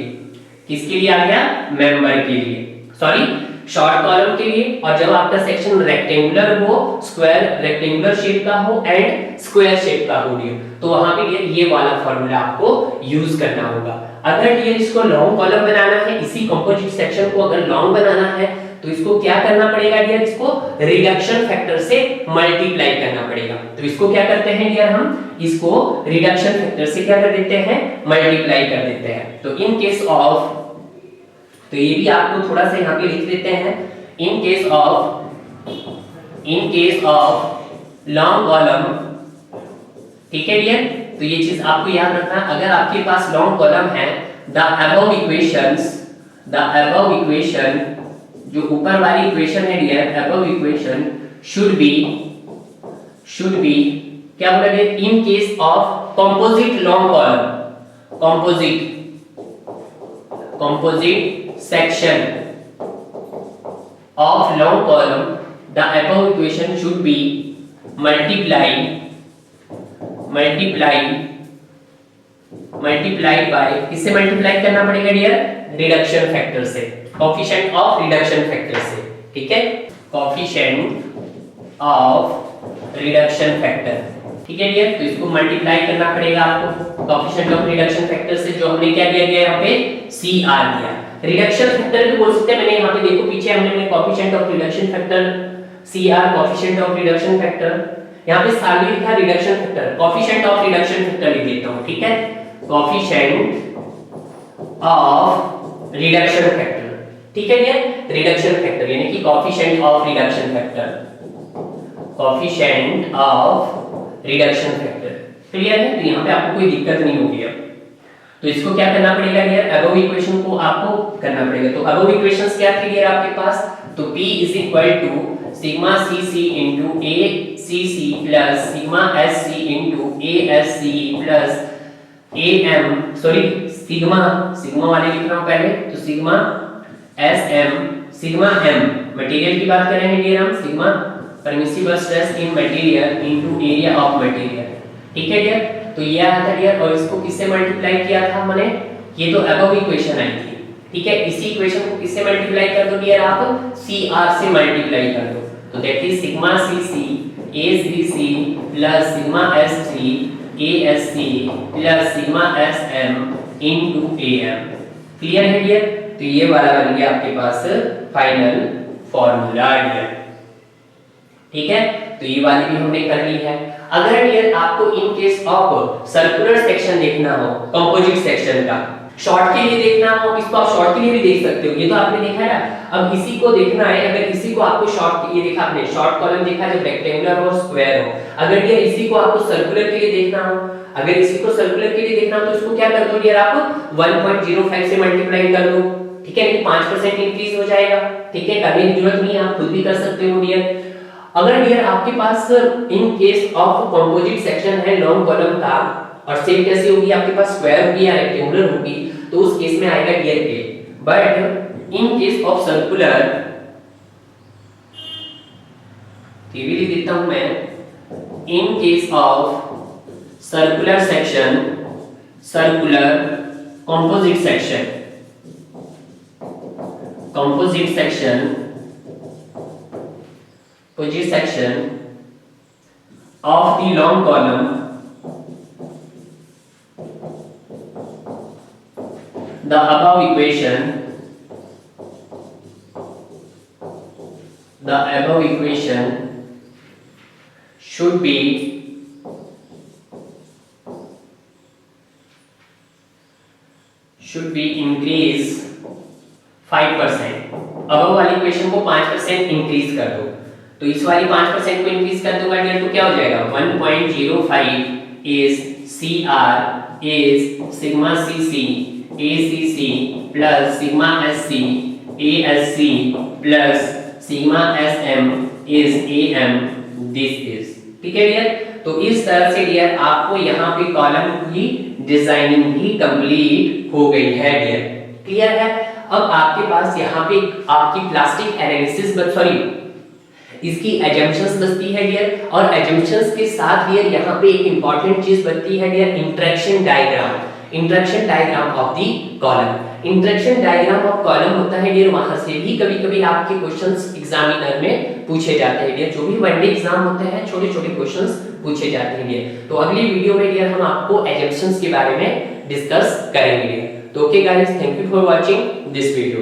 किसके लिए आ गया मेंबर के लिए, सॉरी शॉर्ट कॉलम के लिए। और जब आपका सेक्शन रेक्टेंगुलर हो, स्क्वायर रेक्टेंगुलर शेप का हो एंड स्क्वायर शेप का हो डियर, तो वहां पे डियर ये वाला फार्मूला आपको यूज करना होगा। अगर डियर इसको लॉन्ग कॉलम बनाना है, इसी कंपोजिट सेक्शन को अगर लॉन्ग बनाना है तो इसको क्या करना पड़ेगा डियर, इसको रिडक्शन फैक्टर से मल्टीप्लाई करना पड़ेगा। तो इसको क्या करते हैं डियर, हम इसको रिडक्शन फैक्टर से क्या कर देते हैं, मल्टीप्लाई कर देते हैं। तो इन केस ऑफ, तो ये भी आपको थोड़ा सा यहाँ पे लिख देते हैं, इन केस ऑफ लॉन्ग कॉलम, ठीक है डियर। तो ये चीज आपको याद रखना, अगर आपके पास लॉन्ग कॉलम है, द अबव इक्वेशन जो ऊपर वाली इक्वेशन है dear, above equation should be क्या बोला गया, in case of composite long column, composite section of long column, the above equation should be multiplied by, किससे मल्टीप्लाई करना पड़ेगा डियर, रिडक्शन फैक्टर से, कोएफिशिएंट ऑफ रिडक्शन फैक्टर से, ठीक है, कोएफिशिएंट ऑफ रिडक्शन फैक्टर, ठीक है डियर। तो इसको मल्टीप्लाई करना पड़ेगा आपको कोएफिशिएंट ऑफ रिडक्शन फैक्टर से, जो हमने क्या दिया गया यहाँ पे CR दिया। रिडक्शन फैक्टर भी बोल सकते हैं, मैंने यहाँ पे देखो पीछे हमने coefficient of reduction factor CR, coefficient of reduction factor, यहाँ पे सामने लिखा reduction factor, coefficient of reduction factor लिख देता हूँ, ठीक है, कोएफिशिएंट ऑफ रिडक्शन फैक्टर, ठीक है डियर, रिडक्शन फैक्टर यानी कि coefficient of reduction factor, coefficient of reduction factor, clear है। तो यहाँ पे आपको कोई दिक्कत नहीं होगी अब। तो इसको क्या करना पड़ेगा डियर, अबव इक्वेशन को आपको करना पड़ेगा। तो अबव इक्वेशंस क्या थी डियर आपके पास, तो P is equal to sigma CC into ACC plus sigma SC into ASC plus AM, sorry sigma वाले लिख रहा हूं पहले, तो sigma SM sigma M, material की बात कर रहे हैं डियर हम, sigma permissible stress in material into area of material, ठीक है डियर। तो ये आया था डियर, और इसको किससे मल्टीप्लाई किया था हमने, ये तो अबव इक्वेशन आई थी, ठीक है। इसी इक्वेशन को किससे मल्टीप्लाई कर दो डियर, आप CR से मल्टीप्लाई कर दो, तो that is sigma CC ACC plus sigma S3 ASC plus sigma SM into AM, clear है डियर। तो ये वाला बन गया आपके पास फाइनल फॉर्मूला डियर, ठीक है। तो ये वाली भी हमने कर ली है। अगर डियर आपको इन केस ऑफ सर्कुलर सेक्शन देखना हो कंपोजिट सेक्शन का, शॉर्ट के लिए देखना हो, इसको आप शॉर्ट के लिए भी देख सकते हो, ये तो आपने देखा है ना। अब इसी को देखना है, अगर इसी को आपको शॉर्ट, ये देखा आपने शॉर्ट कॉलम देखा जब रेक्टेंगुलर और स्क्वायर हो, अगर ये इसी को आपको सर्कुलर के लिए देखना हो, अगर इसी को सर्कुलर के लिए देखना हो तो इसको क्या कर दो डियर, आप 1.05 से मल्टीप्लाई कर दो, ठीक है, 5% इंक्रीज हो जाएगा, ठीक है, करने की जरूरत नहीं है, आप खुद भी कर सकते हो डियर। अगर डियर आपके पास in case of composite section है लॉन्ग कॉलम का, और सेम कैसे होगी, आपके पास स्क्वायर होगी या रेक्टेंगुलर होगी, तो उस केस में आएगा dear A. But in case of circular, ये भी लिख देता हूं मैं, in case of circular section, circular composite section, composite section of the long column, the above equation should be increased 5%। अब वाली इक्वेशन को 5% इंक्रीज कर दो, तो इस वाली 5% को इंक्रीज कर दोगा डियर, तो क्या हो जाएगा 1.05 is CR is sigma CC ACC plus sigma SC ASC plus sigma SM is AM, this is, ठीक है डियर। तो इस तरह से डियर आपको यहाँ पे कॉलम की डिजाइनिंग भी कंप्लीट हो गई है डियर, क्लियर है। अब आपके पास यहाँ पे आपकी प्लास्टिक एनालिसिस इसकी एजम्पशंस बचती है डियर, और एजम्पशंस के साथ डियर यहाँ पे एक इंपॉर्टेंट चीज बनती है dear, interaction diagram, interaction diagram of the column. Interaction diagram of column होता है डियर, वहां से भी कभी-कभी आपके क्वेश्चंस एग्जामिनर में पूछे जाते हैं डियर, जो भी वनडे एग्जाम होते हैं छोटे-छोटे क्वेश्चंस पूछे जाते हैं डियर। तो अगली वीडियो में डियर हम आपको एजम्पशंस के बारे में डिस्कस करेंगे डियर। तो okay guys, thank you for watching this video.